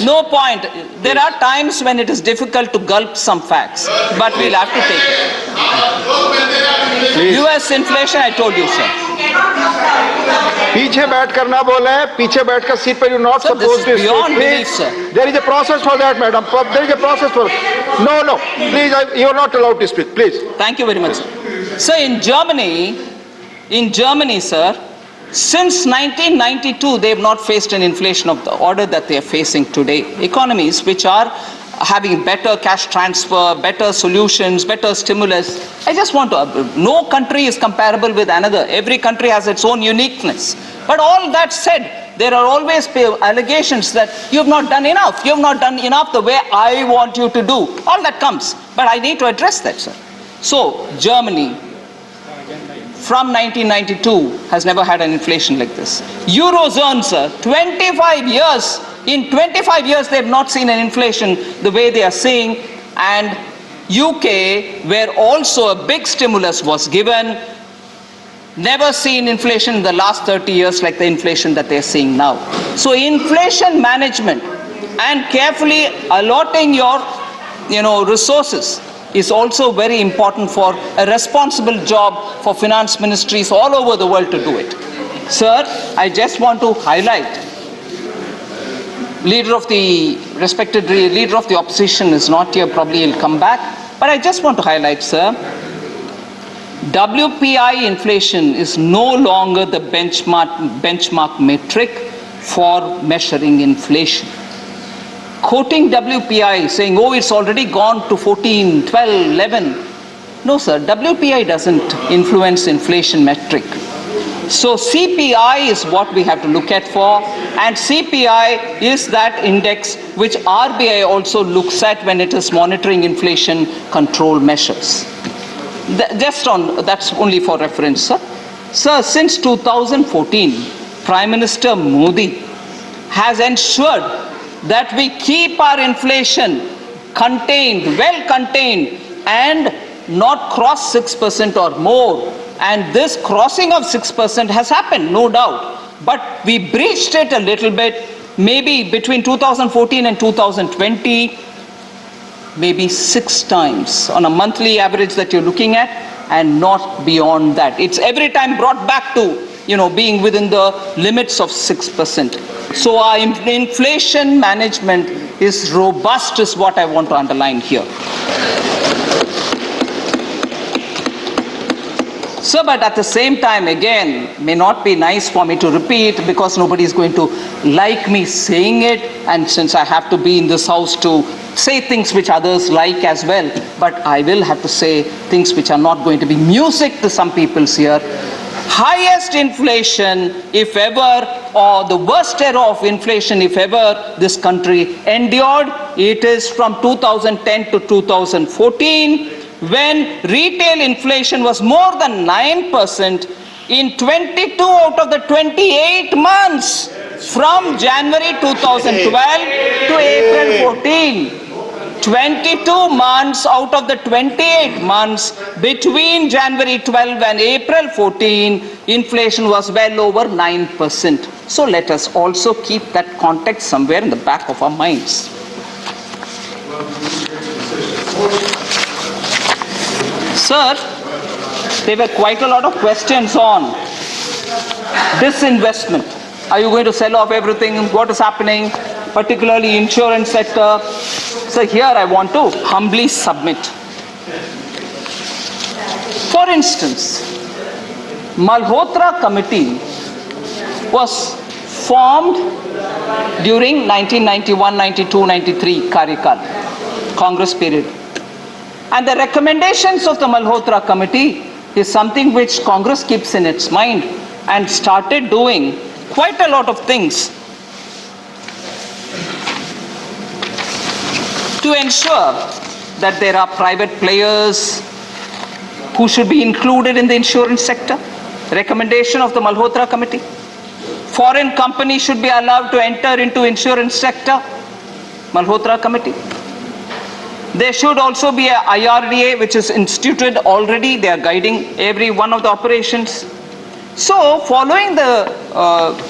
No point. There are times when it is difficult to gulp some facts, but we'll have to take it. US inflation, I told you, sir. पीछे बैठ कर ना बोले, पीछे बैठ कर seat पे you not supposed to speak. There is a process for that, madam. There is a process for. No. Please, you are not allowed to speak. Please. Thank you very much, sir. So in Germany, sir, since 1992, they have not faced an inflation of the order that they are facing today. Economies which are having better cash transfer, better solutions, better stimulus. I just want to, no country is comparable with another. Every country has its own uniqueness. But all that said, there are always allegations that you have not done enough. You have not done enough the way I want you to do. All that comes. But I need to address that, sir. So, Germany, from 1992, has never had an inflation like this. Eurozone, sir, 25 years. In 25 years, they have not seen an inflation the way they are seeing. And UK, where also a big stimulus was given, never seen inflation in the last 30 years like the inflation that they are seeing now. So inflation management and carefully allotting your resources is also very important for a responsible job for finance ministries all over the world to do it. Sir, I just want to highlight, respected leader of the opposition is not here, probably he'll come back, but I just want to highlight, sir, WPI inflation is no longer the benchmark metric for measuring inflation. Quoting WPI saying, oh, it's already gone to 14, 12, 11. No, sir, WPI doesn't influence inflation metric. So CPI is what we have to look at for, and CPI is that index which RBI also looks at when it is monitoring inflation control measures. That's only for reference, sir. Sir, since 2014, Prime Minister Modi has ensured that we keep our inflation contained, well contained, and not cross 6% or more. And this crossing of 6% has happened, no doubt. But we breached it a little bit, maybe between 2014 and 2020, maybe 6 times on a monthly average that you're looking at, and not beyond that. It's every time brought back to, being within the limits of 6%. So our inflation management is robust, is what I want to underline here. So, but at the same time, again, may not be nice for me to repeat because nobody is going to like me saying it, and since I have to be in this house to say things which others like as well, but I will have to say things which are not going to be music to some people's ear. Highest inflation, if ever, or the worst era of inflation, if ever, this country endured, it is from 2010 to 2014, when retail inflation was more than 9% in 22 out of the 28 months from January 2012 to April 14. 22 months out of the 28 months between January 12 and April 14, inflation was well over 9%. So let us also keep that context somewhere in the back of our minds. Sir, there were quite a lot of questions on disinvestment. Are you going to sell off everything? What is happening? Particularly insurance sector. So here I want to humbly submit. For instance, Malhotra Committee was formed during 1991, 92, 93 कार्यकाल, Congress period. And the recommendations of the Malhotra Committee is something which Congress keeps in its mind and started doing quite a lot of things to ensure that there are private players who should be included in the insurance sector. Recommendation of the Malhotra Committee. Foreign companies should be allowed to enter into insurance sector. Malhotra Committee. There should also be a IRDA which is instituted already. They are guiding every one of the operations. So following the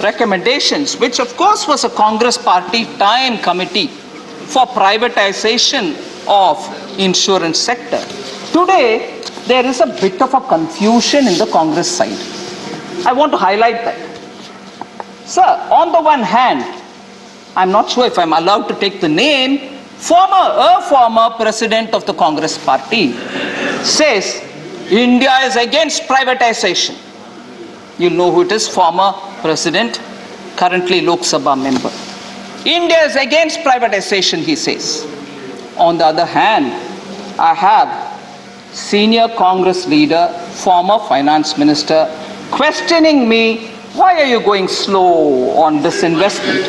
recommendations, which of course was a Congress party time committee for privatization of insurance sector. Today, there is a bit of a confusion in the Congress side. I want to highlight that. Sir, on the one hand, I'm not sure if I'm allowed to take the name, a former president of the Congress party says India is against privatization. You know who it is, former president, currently Lok Sabha member. India is against privatization, he says. On the other hand, I have senior Congress leader, former finance minister, questioning me, why are you going slow on disinvestment?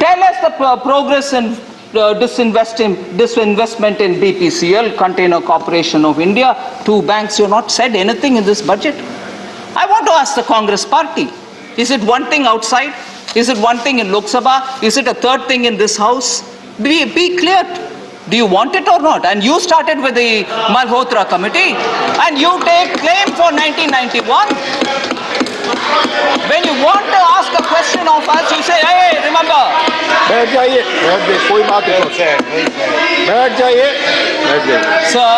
Tell us the progress in disinvestment in BPCL, Container Corporation of India, 2 banks. You've not said anything in this budget. I want to ask the Congress party, is it one thing outside? Is it one thing in Lok Sabha? Is it a third thing in this house? Be clear. Do you want it or not? And you started with the Malhotra Committee and you take claim for 1991. When you want to ask a question of us, you say, hey, remember. बैठ जाइए, कोई बात नहीं, बैठ जाइए. Sir,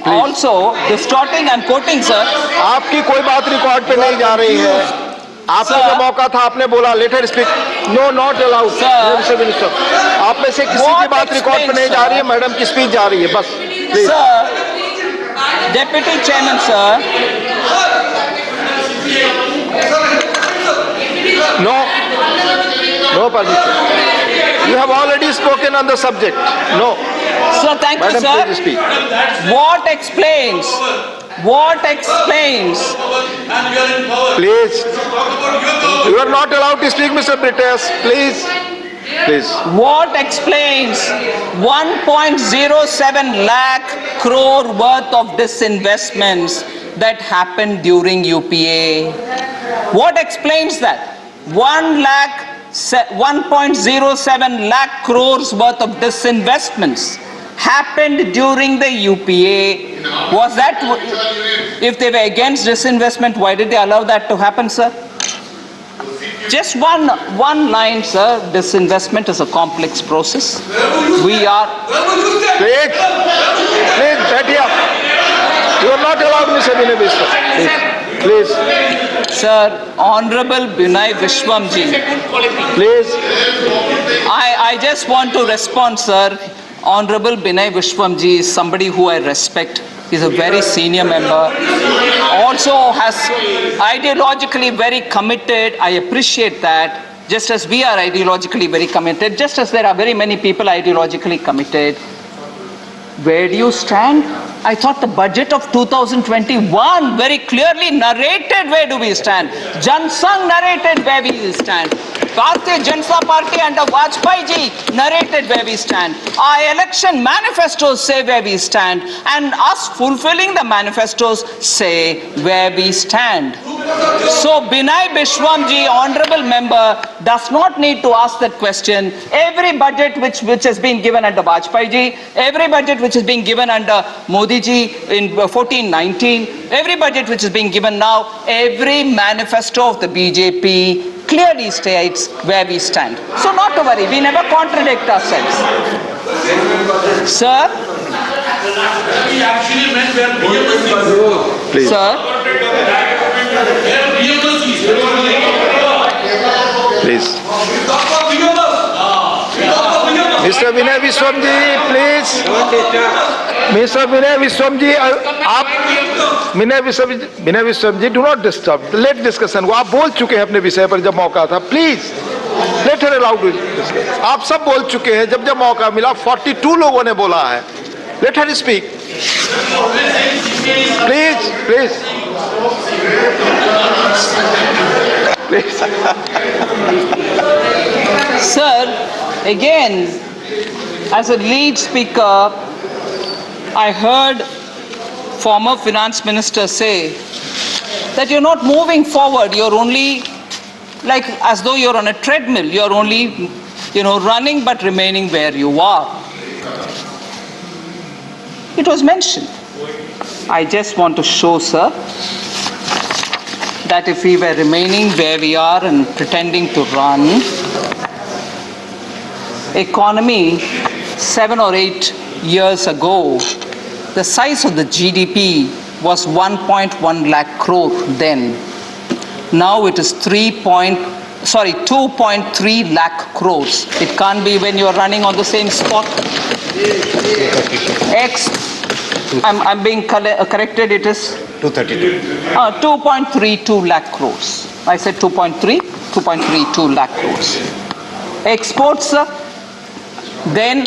also distorting, I'm quoting, sir. आपकी कोई बात रिकॉर्ड पे नहीं जा रही है. आपको Sir. जो मौका था आपने बोला let her speak. No not allowed. Sir. Minister आप में से किसी की What बात रिकॉर्ड पे explains, नहीं जा रही है. sir? मैडम की स्पीच जा रही है बस. Please. Sir, Deputy Chairman, sir. No permission. You have already spoken on the subject. No. Sir, thank you, Madam, sir. please speak. What explains? What explains? Please. You are not allowed to speak, Mr. Brites. Please. Please. What explains 1.07 lakh crore worth of disinvestments that happened during UPA? What explains that? 1.07 lakh crores worth of disinvestments happened during the UPA. Was that, if they were against disinvestment, why did they allow that to happen, sir? Just one line, sir. Disinvestment is a complex process. We are. Please, बैठिए आप. You are not allowed, Mr. Binay Biswam. Please. Sir, Honorable Binay Vishwamji. Please. I just want to respond, sir. Honorable Binay Vishwamji is somebody who I respect. He's a very senior member. Also has ideologically very committed. I appreciate that. Just as we are ideologically very committed, just as there are very many people ideologically committed. Where do you stand? I thought the budget of 2021 very clearly narrated where do we stand. Jan Sangh narrated where we stand. Bharatiya Janata Party under Vajpayee ji narrated where we stand. Our election manifestos say where we stand, and us fulfilling the manifestos say where we stand. So Binay Vishwamji, honorable member, does not need to ask that question. Every budget which has been given under Vajpayee ji, every budget which is being given under Modi ji in 14-19, every budget which is being given now, every manifesto of the BJP clearly states where we stand. So not to worry, we never contradict ourselves. Sir? Please. Sir? Please. Mr. Binay Vishwam ji, please. Mr. Binay Vishwam ji, आप Binay Vishwam ji, do not disturb. Let discussion go. आप बोल चुके हैं अपने विषय पर जब मौका था. Please. Let her allow to discuss. आप सब बोल चुके हैं जब जब मौका मिला. 42 लोगों ने बोला है. Let her speak. Please, please. Please. Sir, again, as a lead speaker, I heard former finance minister say that you're not moving forward, you're only like as though you're on a treadmill, you're only, running but remaining where you are. It was mentioned. I just want to show, sir, that if we were remaining where we are and pretending to run, economy 7 or 8 years ago, the size of the GDP was 1.1 lakh crore then. Now it is 2.3 lakh crores. It can't be when you're running on the same spot. I'm being corrected, it is 2.32 lakh crores. I said 2.32 lakh crores. Exports, then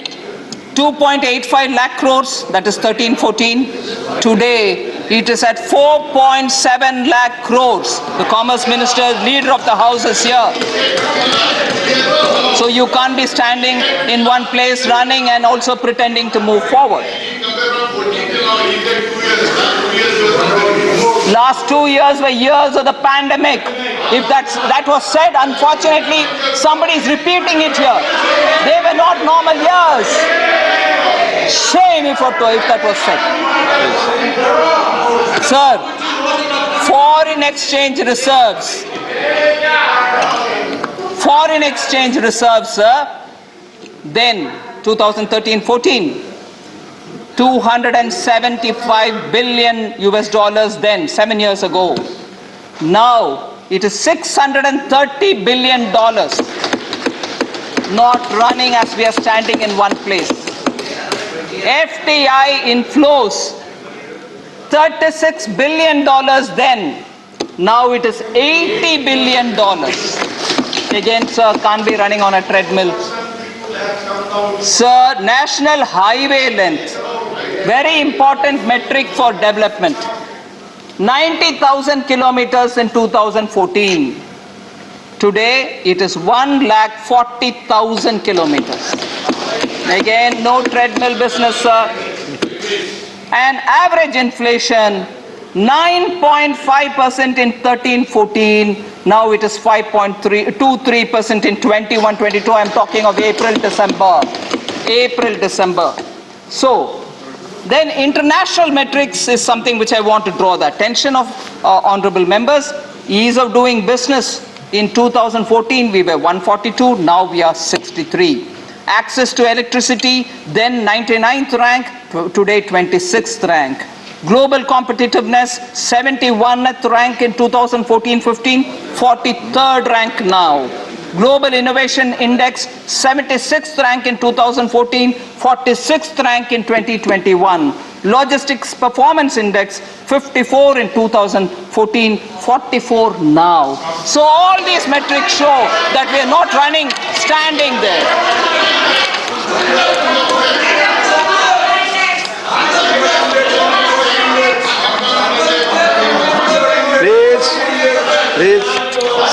2.85 lakh crores, that is 13-14. Today, it is at 4.7 lakh crores. The Commerce Minister, Leader of the House is here. So you can't be standing in one place running and also pretending to move forward. Last 2 years were years of the pandemic. If that was said, unfortunately, somebody is repeating it here. They were not normal years. Shame if that was said. Sir, foreign exchange reserves, sir, then 2013-14, $275 billion then, 7 years ago. Now It is $630 billion. Not running as we are standing in one place. FDI inflows, $36 billion then. Now it is $80 billion. Again, sir, can't be running on a treadmill. Sir, national highway length, very important metric for development. 90,000 kilometers in 2014. Today, it is 140,000 kilometers. Again, no treadmill business, sir. And average inflation, 9.5% in 13-14. Now it is 5.23% in 21-22. I'm talking of April, December. So, then international metrics is something which I want to draw the attention of honorable members. Ease of doing business. In 2014, we were 142, now we are 63. Access to electricity, then 99th rank, today 26th rank. Global competitiveness, 71th rank in 2014-15, 43rd rank now. Global Innovation Index, 76th rank in 2014, 46th rank in 2021. Logistics Performance Index, 54 in 2014, 44 now. So all these metrics show that we are not running standing there. Please.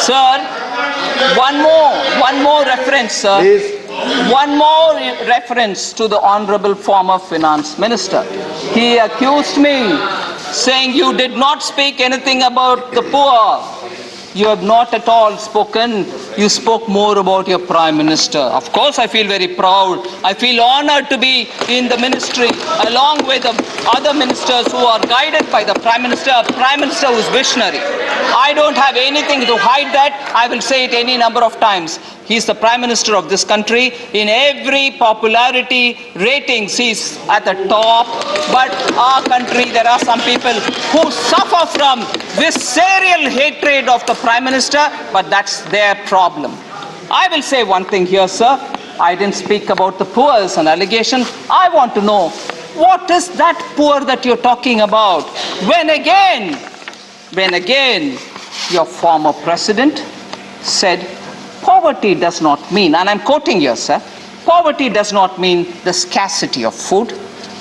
Sir, one more reference, sir. Please. One more reference to the Honorable former Finance Minister. He accused me saying you did not speak anything about the poor. You have not at all spoken. You spoke more about your Prime Minister. Of course, I feel very proud. I feel honored to be in the ministry along with the other ministers who are guided by the Prime Minister, a Prime Minister who is visionary. I don't have anything to hide that. I will say it any number of times. He is the Prime Minister of this country. In every popularity ratings, he is at the top. But our country, there are some people who suffer from visceral hatred of the Prime Minister, but that's their problem. I will say one thing here, sir. I didn't speak about the poor as an allegation. I want to know, what is that poor that you're talking about? When again, your former president said, poverty does not mean, and I'm quoting here, sir, poverty does not mean the scarcity of food,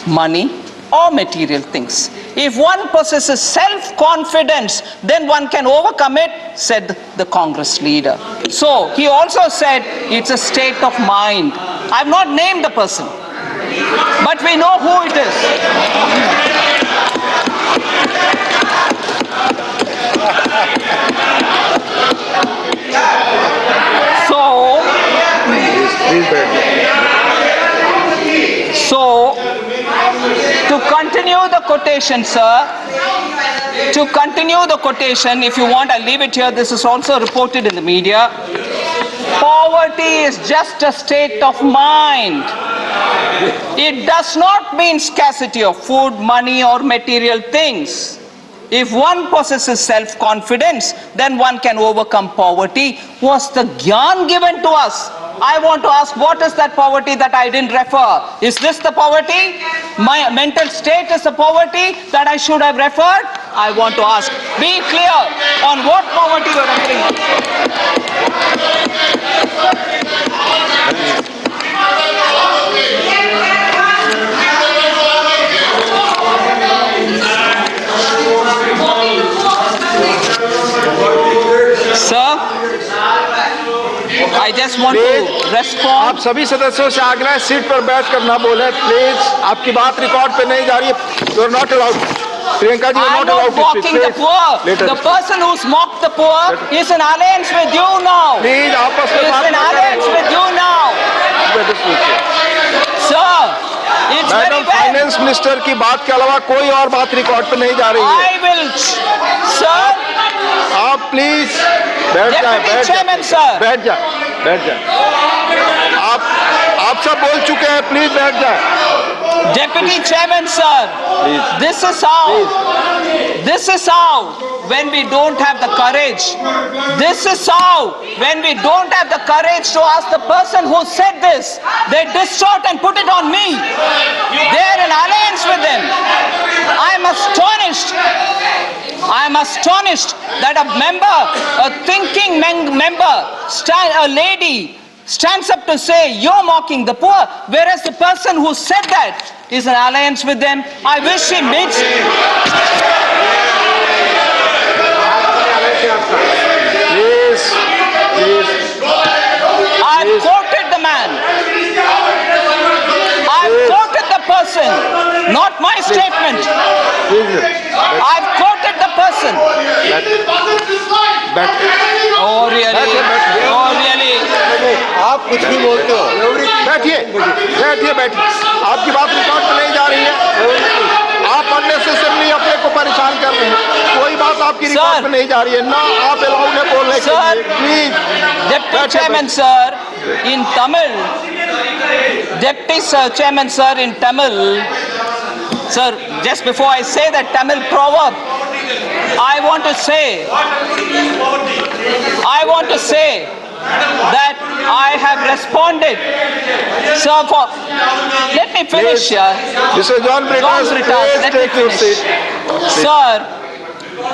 money, or material things. If one possesses self-confidence, then one can overcome it, said the Congress leader. So he also said it's a state of mind. I've not named the person, but we know who it is. So, to continue the quotation, sir, to continue the quotation, if you want, I'll leave it here. This is also reported in the media. Poverty is just a state of mind. It does not mean scarcity of food, money, or material things. If one possesses self-confidence, then one can overcome poverty. Was the gyan given to us? I want to ask, what is that poverty that I didn't refer? Is this the poverty? My mental state is the poverty that I should have referred? I want to ask, be clear on what poverty you are referring Sir, I just want to respond. आप सभी सदस्यों से आग्रह है seat पर बैठकर ना बोले प्लीज. आपकी बात रिकॉर्ड पे नहीं जा रही है. You are not allowed. Priyanka ji, you are I'm not allowed not to speak. mocking the poor. The person who's mocked the poor is in alliance with you now. Please, आपस में Is बात in ना alliance with you now. Sir, it's very madam, well. Finance minister की बात के अलावा कोई और बात रिकॉर्ड पे नहीं जा रही है. I will, sir. आप प्लीज बैठ जाएं, बैठ जाएं. आप सब बोल चुके हैं, प्लीज बैठ जाएं. Deputy Chairman, sir, this is how, when we don't have the courage, this is how, when we don't have the courage to ask the person who said this, they distort and put it on me. They're in alliance with them. I'm astonished that a member, a thinking member, a lady, stands up to say, you're mocking the poor, whereas the person who said that is in alliance with them. I wish he meets. Please. I've quoted the man. I've quoted the person, not my statement. I've quoted the person. Oh really? आप कुछ भी बोलते हो। बैठिए। आपकी बात record में नहीं जा रही है। आप अननेसेसरली अपने को परेशान कर रहे हैं। कोई बात आपकी रिकॉर्ड में नहीं जा रही है ना, आप अलाउड है बोलने के लिए। Please. Deputy Chairman, sir, in Tamil. Deputy Chairman, sir, in Tamil. Sir, just before I say that Tamil proverb, I want to say that I have responded. Sir, let me finish here. Mr. John Britas, please take your seat. Sir,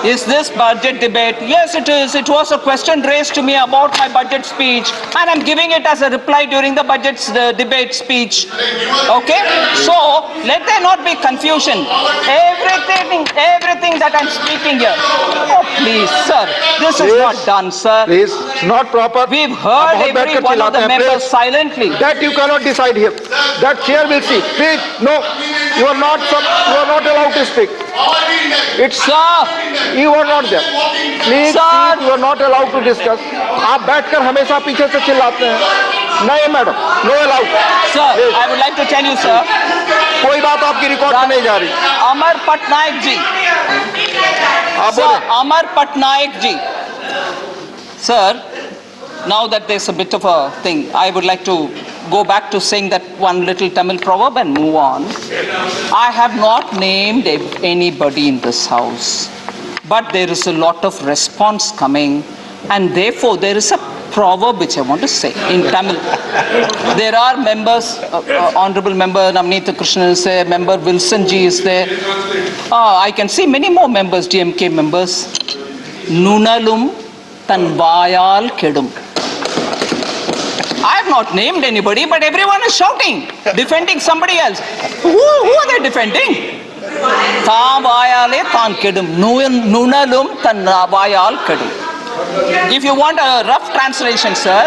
is this budget debate? Yes, it is. It was a question raised to me about my budget speech, and I'm giving it as a reply during the budget debate speech. Okay? So, let there not be confusion. Everything that I'm speaking here. Oh, please, sir. This is not done, sir. Please, it's not proper. We've heard every one of the members silently. That you cannot decide here. That chair will see. Please, no. You are not allowed to speak. It's Sir. You are not there. Please, Sir. you are not allowed to discuss. आप बैठकर हमेशा पीछे से चिल्लाते हैं. नहीं madam, no allowed. Sir, I would like to tell you, sir. कोई बात आपकी रिकॉर्ड में नहीं जा रही. Amar Patnaik ji. Sir, Amar Patnaik ji. Sir, now that there's a bit of a thing, I would like to go back to saying that one little Tamil proverb and move on. I have not named anybody in this house, but there is a lot of response coming, and therefore there is a proverb which I want to say in Tamil. There are members, Honorable Member Namnitha Krishnan is there, Member Wilson Ji is there. I can see many more members, DMK members. Nunalum tan vayal kedum. I have not named anybody, but everyone is shouting, defending somebody else. Who are they defending? Tham vayale tan kedum. Nunalum tan vayal kedum. If you want a rough translation, sir,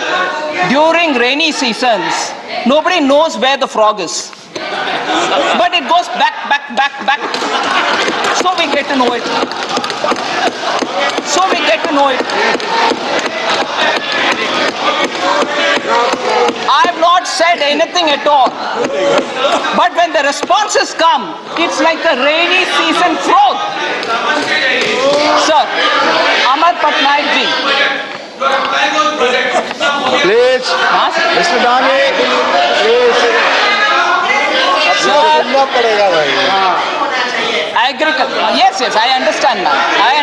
during rainy seasons, nobody knows where the frog is. But it goes back. So we get to know it. I have not said anything at all. But when the responses come, it's like a rainy season frog. Sir, Amar Patnaik ji. Please, Mr. Dani, please. Sir, agriculture. Yes, I understand now. I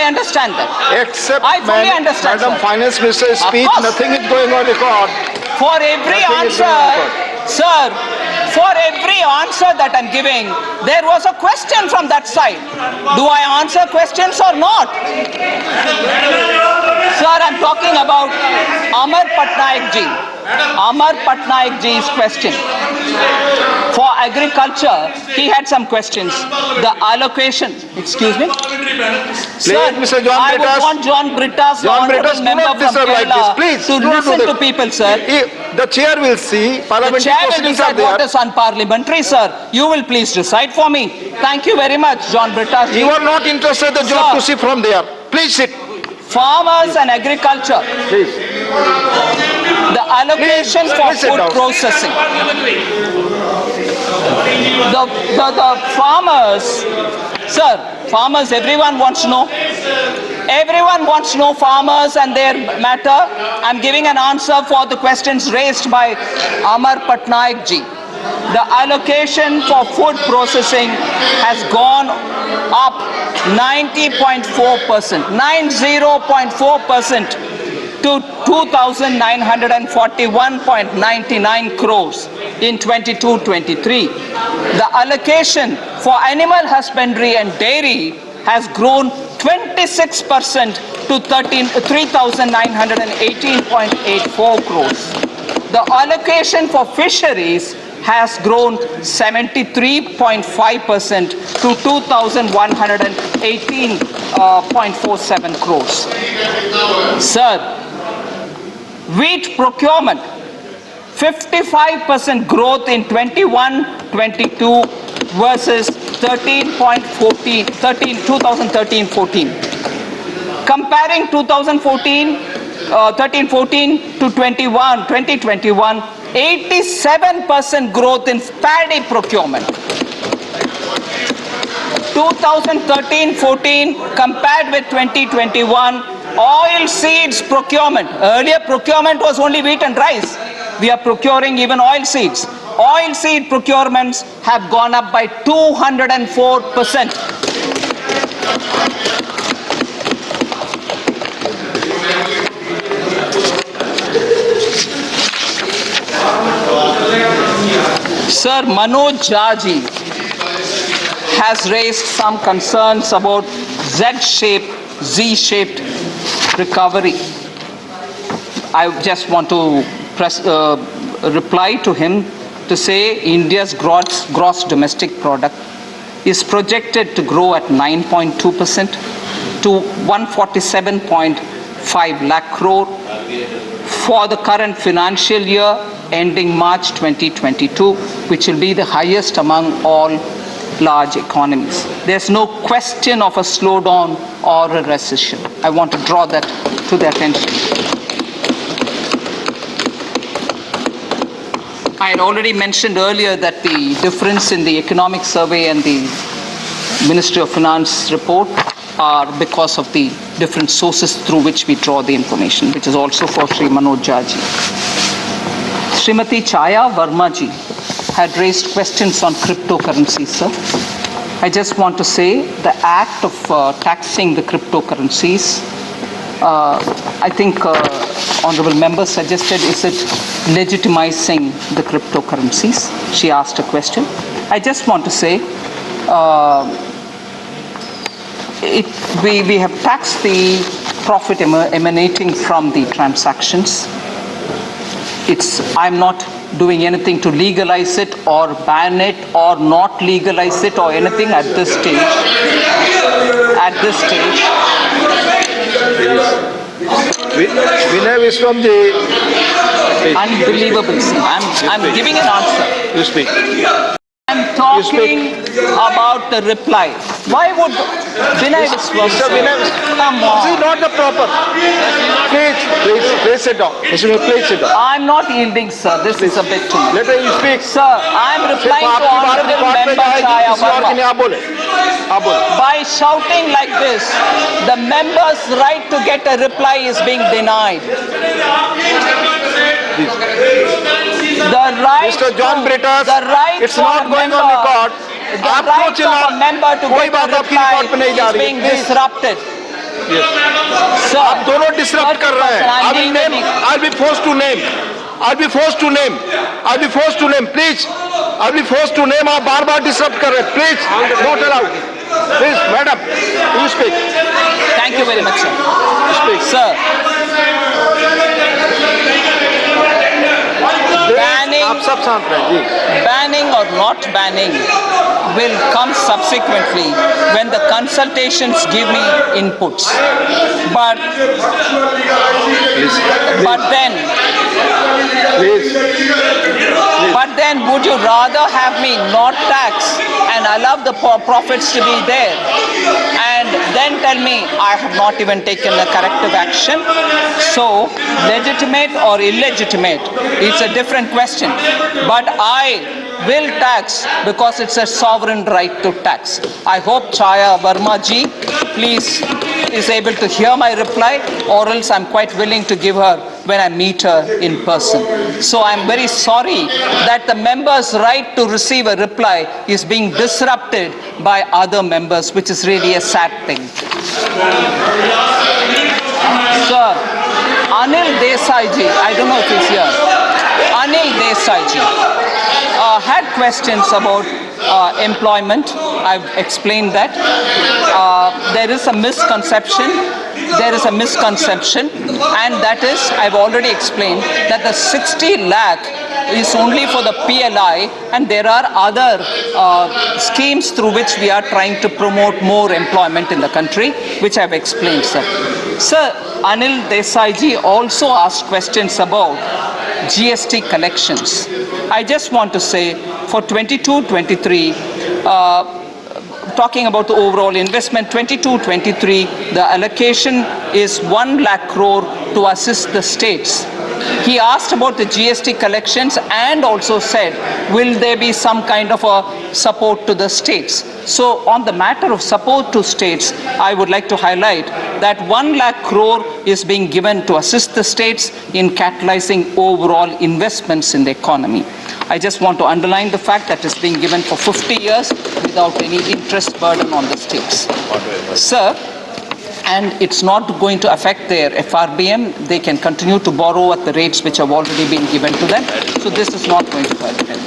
understand that. Except I fully understand, Madam sir. Finance Minister's speech, course. nothing is going on record. For every Nothing is answer, going on. sir, for every answer that I'm giving, there was a question from that side. Do I answer questions or not? Sir, I'm talking about Amar Patnaik ji. Amar Patnaik ji's question. For agriculture, he had some questions. The allocation, excuse me? Sir, Mr. John I would Britas. want John Britas, the John honorable Britas, do member not from deserve like this. Kerala, Please, to do not do listen that. to people, sir. The chair will see, The parliamentary chair will proceedings are decide what there. is unparliamentary, sir. You will please decide for me. Thank you very much, John Britas. You are not interested in the job Sir. to see from there. Please sit. Farmers and agriculture. Please. The allocation for please sit food down. processing. The farmers, sir, farmers, everyone wants to know. Everyone wants to know farmers and their matter. I'm giving an answer for the questions raised by Amar Patnaik ji. the allocation for food processing has gone up 90.4%, 90.4% to 2,941.99 crores in 22-23. The allocation for animal husbandry and dairy has grown 26% to 3,918.84 crores. The allocation for fisheries has grown 73.5% to 2,118.47 crores. Sir, wheat procurement, 55% growth in 21-22 versus 2013-14. Comparing 13-14 to 2021, 87% growth in paddy procurement. 2013-14 compared with 2021, oil seeds procurement. Earlier procurement was only wheat and rice. We are procuring even oil seeds. Oil seed procurements have gone up by 204%. Sir, Manoj Jaji has raised some concerns about Z-shaped recovery. I just want to reply to him to say India's gross domestic product is projected to grow at 9.2% to 147.5 lakh crore for the current financial year ending March 2022, which will be the highest among all large economies. There's no question of a slowdown or a recession. I want to draw that to the attention. I had already mentioned earlier that the difference in the economic survey and the Ministry of Finance report are because of the different sources through which we draw the information, which is also for Sri Manoj Jaji. Srimati Chaya Verma ji had raised questions on cryptocurrencies, sir. I just want to say the act of taxing the cryptocurrencies, I think honorable member suggested, is it legitimizing the cryptocurrencies? She asked a question. I just want to say we have taxed the profit emanating from the transactions. I'm not doing anything to legalize it or ban it or not legalize it or anything at this stage. At this stage. Vinay is from the... Unbelievable, sir. I'm giving an answer. You speak. I'm talking about the reply. Why would Vinay Viswam? Mr. Vinay, Come this is on. not the proper. Please sit down. Mr. Vinay, please sit down. I'm not yielding, sir. This is a bit too much. Let her speak. Sir, I'm replying to Honorable Member Chaya Verma. By shouting like this, the member's right to get a reply is being denied. The right Mr. John Britas, it's not going on record. The right of a member to get a reply is being disrupted. Sir, आप दोनों disrupt कर रहे हैं. I'll be forced to name. Please. I'll be forced to name. आप बार-बार disrupt कर रहे हैं. Please, not allowed. Please, madam, you speak. Thank you very much, sir. Speak. Sir. Banning or not banning will come subsequently when the consultations give me inputs. But then would you rather have me not tax and allow the profits to be there and then tell me I have not even taken a corrective action? So legitimate or illegitimate, it's a different question. But I will tax because it's a sovereign right to tax. I hope Chaya Verma ji please is able to hear my reply, or else I'm quite willing to give her when I meet her in person. So I'm very sorry that the member's right to receive a reply is being disrupted by other members, which is really a sad thing. Sir, Anil Desaiji, I don't know if he's here. Anil Desaiji had questions about employment. I've explained that. There is a misconception. And that is, I've already explained that the 60 lakh is only for the PLI, and there are other schemes through which we are trying to promote more employment in the country, which I've explained, sir. Sir, Anil Desaiji also asked questions about GST collections. I just want to say for 22-23, talking about the overall investment, 22-23, the allocation is 1 lakh crore to assist the states. He asked about the GST collections and also said, will there be some kind of a support to the states? So on the matter of support to states, I would like to highlight that 1 lakh crore is being given to assist the states in catalyzing overall investments in the economy. I just want to underline the fact that it's being given for 50 years without any interest burden on the states. Sir, and it's not going to affect their FRBM. They can continue to borrow at the rates which have already been given to them. So this is not going to hurt them.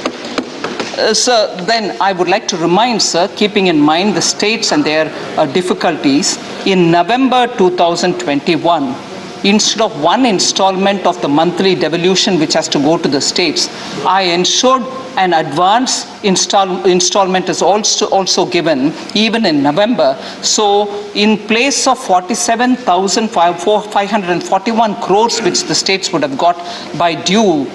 Sir, then I would like to remind, sir, keeping in mind the states and their difficulties, in November 2021, instead of one installment of the monthly devolution which has to go to the states, I ensured an advance installment is also given even in November. So in place of 47,541 crores which the states would have got by due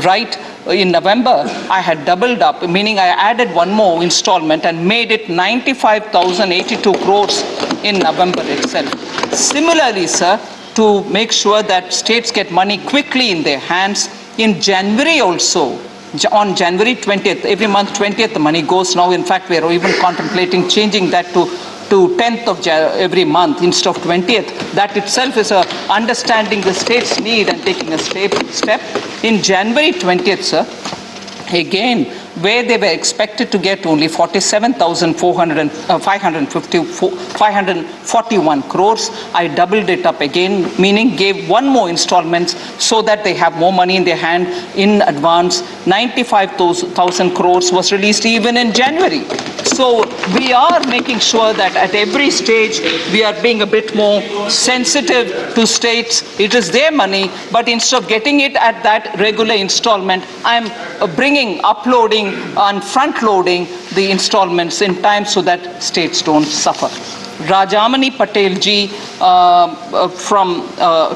right in November, I had doubled up, meaning I added one more installment and made it 95,082 crores in November itself. Similarly, sir, to make sure that states get money quickly in their hands, in January also, on January 20th, every month 20th the money goes now. In fact, we are even contemplating changing that to 10th of every month instead of 20th. That itself is a understanding the state's need and taking a step. In January 20th, sir, again, where they were expected to get only 47,541 crores, I doubled it up again, meaning gave one more installment so that they have more money in their hand in advance. 95,000 crores was released even in January. So we are making sure that at every stage we are being a bit more sensitive to states. It is their money, but instead of getting it at that regular installment, I'm uploading and front-loading the installments in time so that states don't suffer. Rajamani Patel ji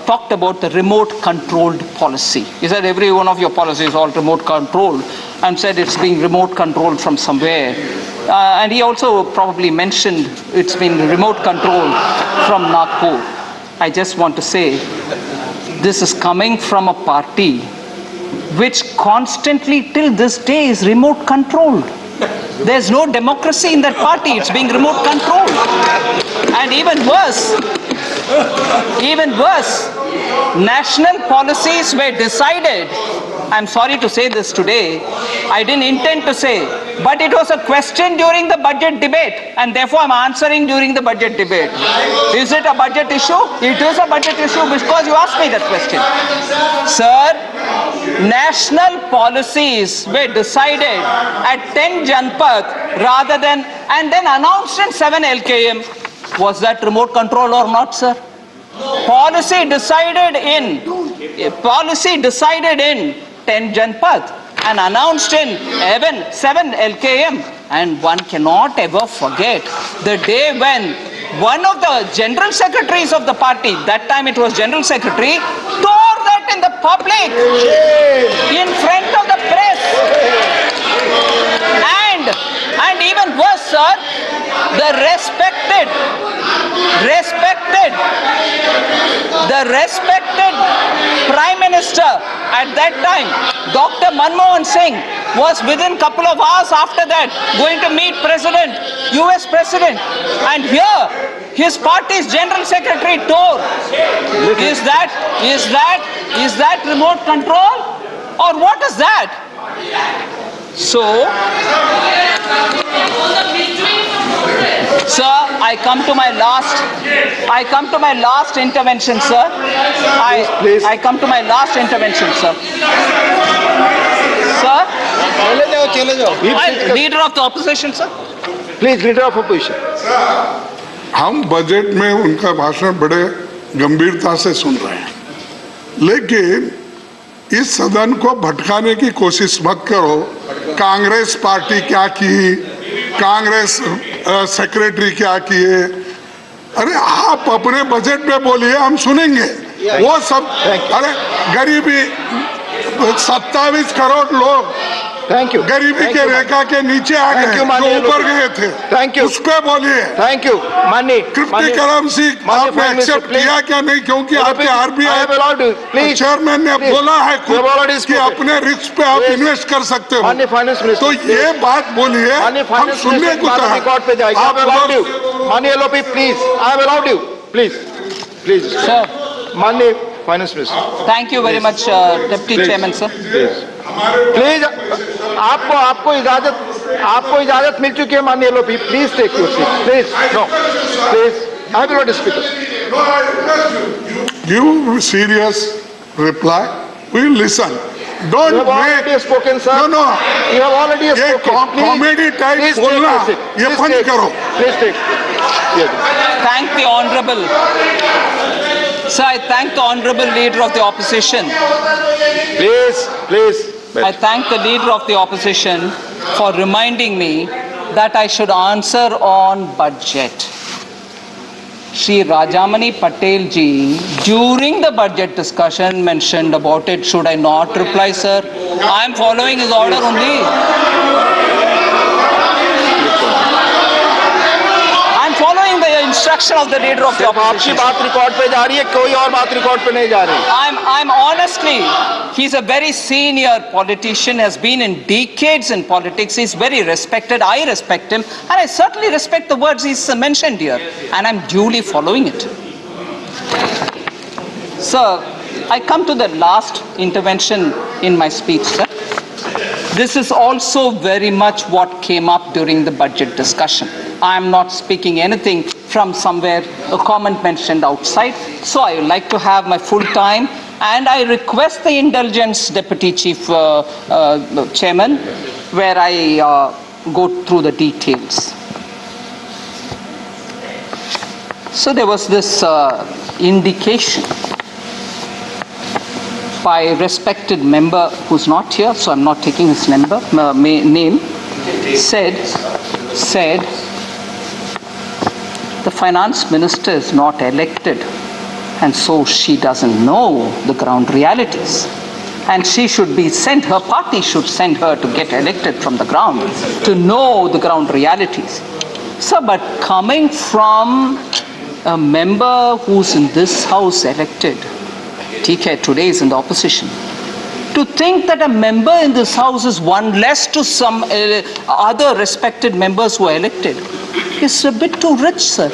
talked about the remote-controlled policy. He said every one of your policies is all remote-controlled, and said it's being remote-controlled from somewhere. And he also probably mentioned it's been remote-controlled from Nagpur. I just want to say this is coming from a party which constantly till this day is remote controlled. There's no democracy in that party, it's being remote controlled. And even worse, national policies were decided. I'm sorry to say this today, I didn't intend to say, but it was a question during the budget debate, and therefore I'm answering during the budget debate. Is it a budget issue? It is a budget issue because you asked me that question. Sir, national policies were decided at 10 Janpath rather than, and then announced in 7 LKM. Was that remote control or not, sir? Policy decided in 10 Janpath and announced in 7 LKM. And one cannot ever forget the day when one of the general secretaries of the party, that time it was general secretary, tore that in the public, in front of the press. And even worse, sir, the respected Prime Minister at that time, Dr. Manmohan Singh, was within a couple of hours after that going to meet US President. And here, his party's general secretary told. Is that remote control? Or what is that? So, sir, I come to my last intervention, sir. Please. I come to my last intervention, sir. Sir, leader of the opposition, sir. Please, leader of opposition. हम budget में उनका भाषण बड़े गंभीरता से सुन रहे हैं, लेकिन इस सदन को भटकाने की कोशिश मत करो। कांग्रेस पार्टी क्या की, कांग्रेस सेक्रेटरी क्या किए, अरे आप अपने बजट में बोलिए, हम सुनेंगे। वो सब, अरे गरीबी 27 करोड़ लोग थैंक यू गरीबी के रेखा के नीचे आ गए, जो ऊपर गए थे। Thank you. उस पे बोलिए। थैंक यू माननीय क्रिप्टी करेंसी आपने एक्सेप्ट किया क्या नहीं, क्योंकि आपके आरबीआई चेयरमैन ने बोला है कि अपने रिस्क पे आप इन्वेस्ट कर सकते हो। माननीय फाइनेंस मिनिस्टर, तो ये बात बोलिए, हम सुनने को तैयार। रिकॉर्ड पे जाएगा। माननीय LOP please, I have allowed you, please Sir. माननीय finance minister, Thank you very much, Deputy Chairman, sir. Please आपको इजाजत मिल चुकी है। माननीय LOP please take your seat, please. No please, I will not speaker. Give serious reply. We listen. Don't You have already make spoken, sir. No. You have already ये spoken. Comedy type बोलना ये बंद करो। Please take. Thank the honorable. Sir, I thank the honorable leader of the opposition. Please. I thank the leader of the opposition for reminding me that I should answer on budget. Shri Rajamani Patel ji, during the budget discussion, mentioned about it. Should I not reply, sir? I am following his order only. I am following the instruction of the leader of the आपकी opposition. बात record पे जा रही है, कोई और बात record पे नहीं जा रही। I'm honestly, he's a very senior politician, has been in decades in politics. He's very respected. I respect him, and I certainly respect the words he's mentioned here, and I'm duly following it. Sir, I come to the last intervention in my speech, sir. This is also very much what came up during the budget discussion. I am not speaking anything from somewhere, a comment mentioned outside. So I would like to have my full time, and I request the indulgence, Deputy Chief Chairman, where I go through the details. So there was this indication by a respected member who's not here, so I'm not taking his name, said the finance minister is not elected, and so she doesn't know the ground realities, and she should be sent, her party should send her to get elected from the ground to know the ground realities. So, but coming from a member who's in this house elected, TK today is in the opposition, to think that a member in this house is one less to some other respected members who are elected is a bit too rich, sir.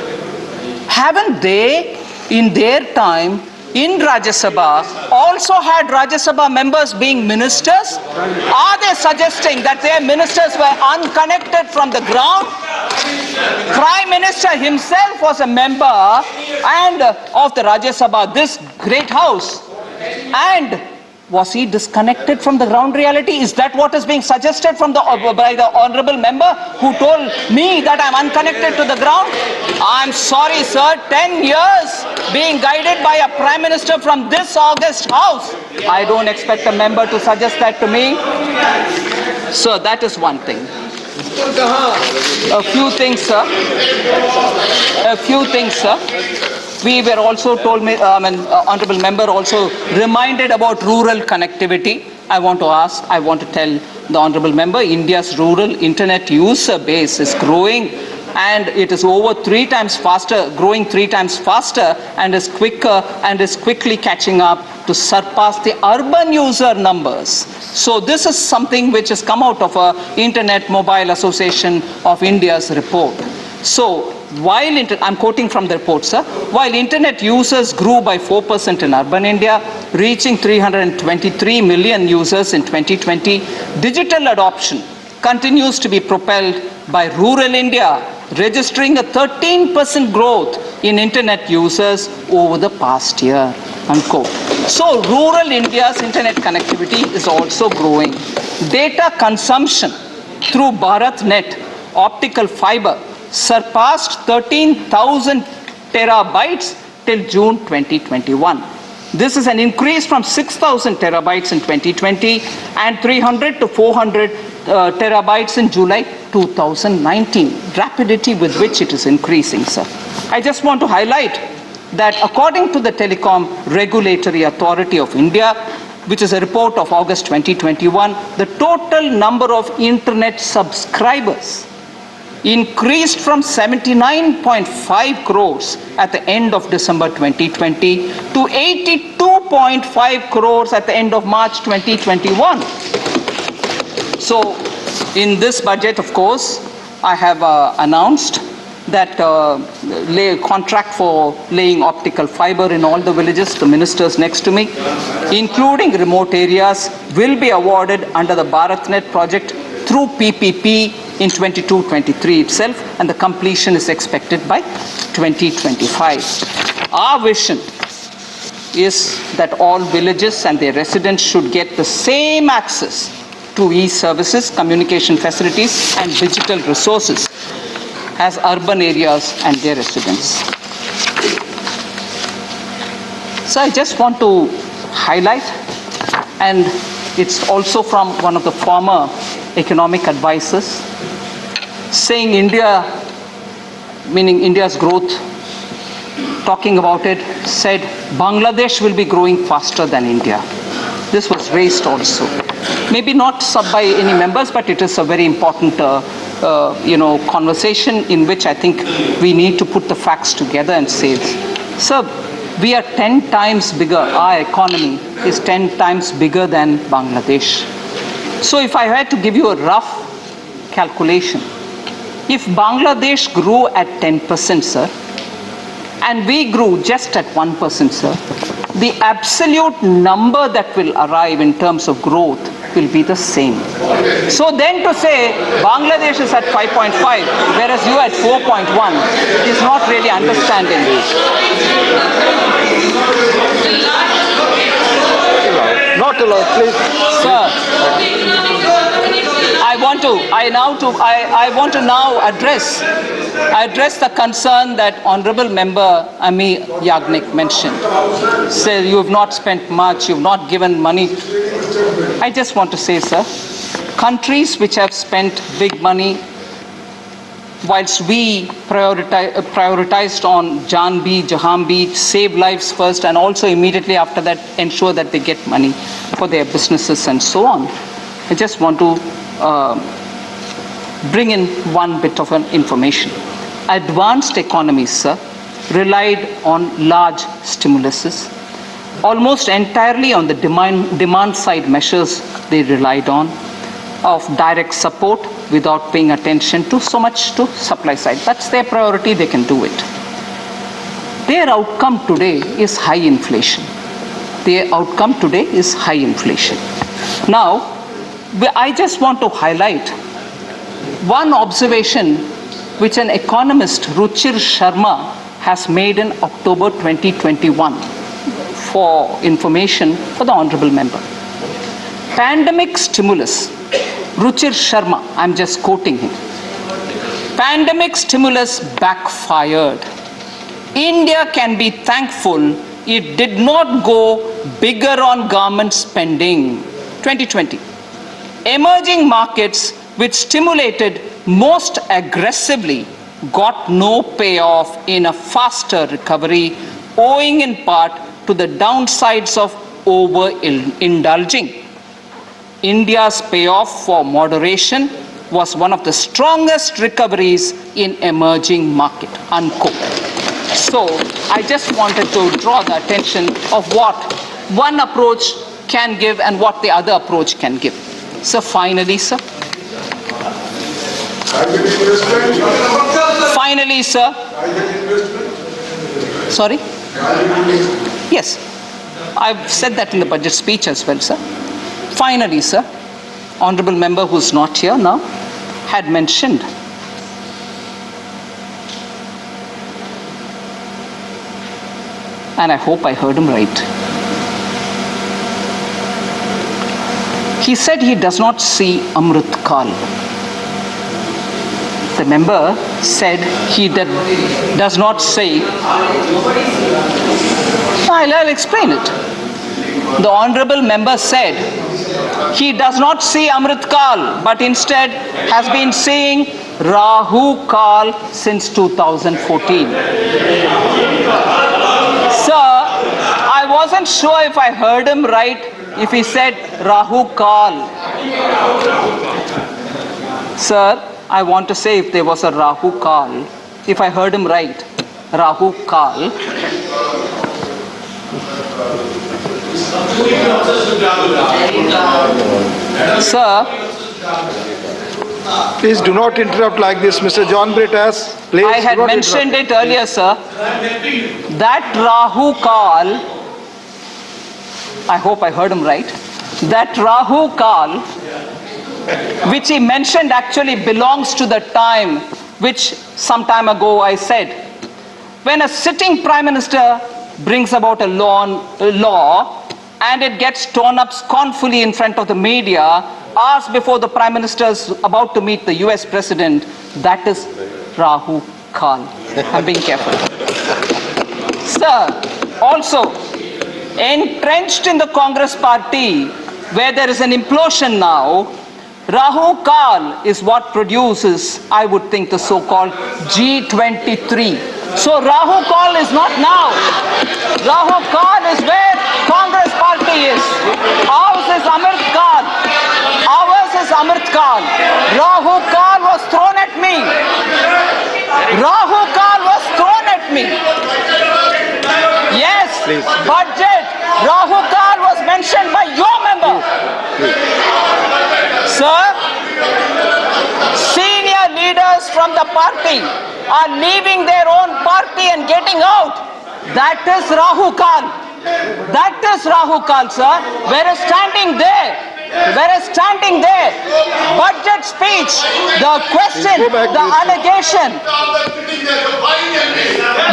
Haven't they, in their time, in Rajya Sabha, also had Rajya Sabha members being ministers? Are they suggesting that their ministers were unconnected from the ground? Prime Minister himself was a member and of the Rajya Sabha, this great house. And was he disconnected from the ground reality? Is that what is being suggested from by the honorable member who told me that I'm unconnected to the ground? I'm sorry, sir. 10 years being guided by a prime minister from this august house. I don't expect a member to suggest that to me. So that is one thing. A few things, sir. We were also told, honorable member also reminded about rural connectivity. I want to tell the honorable member, India's rural internet user base is growing, and it is over 3 times faster, growing 3 times faster, and is quicker and is quickly catching up to surpass the urban user numbers. So this is something which has come out of a Internet Mobile Association of India's report. So I'm quoting from the report, sir, while internet users grew by 4% in urban India, reaching 323 million users in 2020, digital adoption continues to be propelled by rural India, registering a 13% growth in internet users over the past year, unquote. So rural India's internet connectivity is also growing. Data consumption through BharatNet optical fiber surpassed 13,000 terabytes till June 2021. This is an increase from 6,000 terabytes in 2020 and 300 to 400 terabytes in July 2019. Rapidity with which it is increasing, sir. I just want to highlight that according to the Telecom Regulatory Authority of India, which is a report of August 2021, the total number of internet subscribers increased from 79.5 crores at the end of December 2020 to 82.5 crores at the end of March 2021. So in this budget, of course, I have announced that contract for laying optical fiber in all the villages, the ministers next to me, including remote areas, will be awarded under the BharatNet project through PPP in 22-23 itself, and the completion is expected by 2025. Our vision is that all villages and their residents should get the same access to e-services, communication facilities, and digital resources as urban areas and their residents. So I just want to highlight, and it's also from one of the former economic advisors, saying India, meaning India's growth, talking about it, said Bangladesh will be growing faster than India. This was raised also. Maybe not by any members, but it is a very important conversation in which I think we need to put the facts together and say, sir, we are 10 times bigger, our economy is 10 times bigger than Bangladesh. So if I had to give you a rough calculation, if Bangladesh grew at 10%, sir, and we grew just at 1%, sir, the absolute number that will arrive in terms of growth will be the same. So then to say Bangladesh is at 5.5, whereas you at 4.1, is not really understanding. Not allowed, please. Sir, I want to now address the concern that Honorable Member Ami Yagnik mentioned. Say you have not spent much, you have not given money. I just want to say, sir, countries which have spent big money, whilst we prioritized on Jan Bhi, Jahan Bhi, save lives first, and also immediately after that ensure that they get money for their businesses and so on. I just want to bring in one bit of information. Advanced economies, sir, relied on large stimuluses. Almost entirely on the demand side measures they relied on, of direct support without paying attention to so much to supply side. That's their priority, they can do it. Their outcome today is high inflation. Now, I just want to highlight one observation which an economist, Ruchir Sharma, has made in October 2021 for information for the Honorable Member. Pandemic stimulus, Ruchir Sharma, I'm just quoting him. Pandemic stimulus backfired. India can be thankful it did not go bigger on government spending. 2020. Emerging markets which stimulated most aggressively got no payoff in a faster recovery, owing in part to the downsides of overindulging. India's payoff for moderation was one of the strongest recoveries in emerging market, unquote. So I just wanted to draw the attention of what one approach can give and what the other approach can give. So finally, sir, Finally, sir. Sorry? Yes. I've said that in the budget speech as well, sir. Finally, sir, honorable member who's not here now had mentioned and I hope I heard him right. He said he does not see Amrit Kal. The member said he does not say. I'll explain it. The honorable member said he does not see Amrit Kal, but instead has been seeing Rahu Kal since 2014. Sir, I wasn't sure if I heard him right if he said Rahu Kal. Sir, I want to say if there was a Rahu Kal, if I heard him right, Rahu Kal. Sir, Please do not interrupt like this, Mr. John Britas. Please. I had mentioned it earlier, sir. That Rahu Kal, I hope I heard him right. That Rahu Kal, which he mentioned actually belongs to the time which some time ago I said, when a sitting Prime Minister brings about a law and it gets torn up scornfully in front of the media, hours before the Prime Minister is about to meet the US President, that is Rahu Kal. I'm being careful. Sir, also, entrenched in the Congress party, where there is an implosion now, Rahu Kal is what produces, I would think, the so-called G23. So Rahu Kal is not now. Rahu Kal is where Congress party is. Ours is Amrit Kal. Ours is Amrit Kal. Rahu Kal was thrown at me. Rahu Kal was thrown at me. Yes, budget. Rahu Kal was mentioned by your member. Sir, senior leaders from the party are leaving their own party and getting out. That is Rahu Kal. That is Rahu Kal, sir. Whereas standing there, budget speech, the question, the allegation,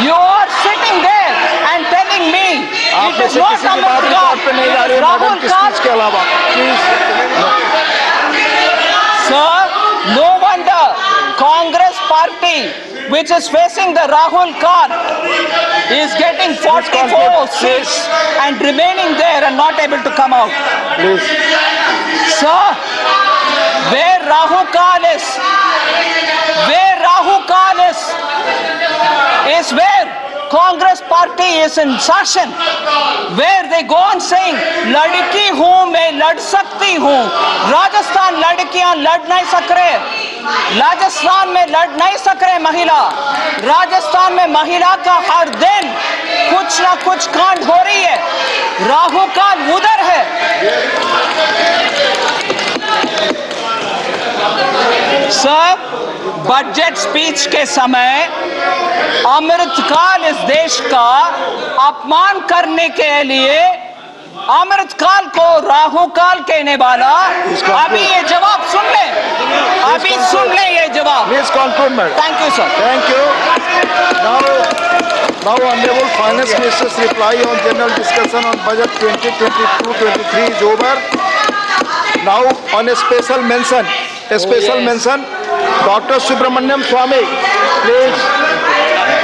you are sitting there and telling me it is not Amrit Kal, it is Rahul Kal. Sir, no wonder Congress party, which is facing the Rahul Kal, is getting 44 seats and remaining there and not able to come out. Please. Sir, where Rahu Kal is where Congress party is in session, where they go on saying, "Ladki hoon, main lad sakti hoon." Rajasthan ladkiyan lad nahi sak rahe. Rajasthan में लड़ नहीं सक रहे महिला. राजस्थान में महिला का हर दिन कुछ ना कुछ कांड हो रही है. राहु काल उधर है. सर, बजट स्पीच के समय अमृत काल इस देश का अपमान करने के लिए अमृत काल को राहु काल कहने वाला, अभी ये जवाब सुन ले, अभी सुन ले ये जवाब. Please conclude, madam. Thank you, sir. Thank you. Now Honorable Finance Minister's reply on general discussion on budget 2022-23 is over. Now on a special mention, Dr. Subramaniam Swamy, please.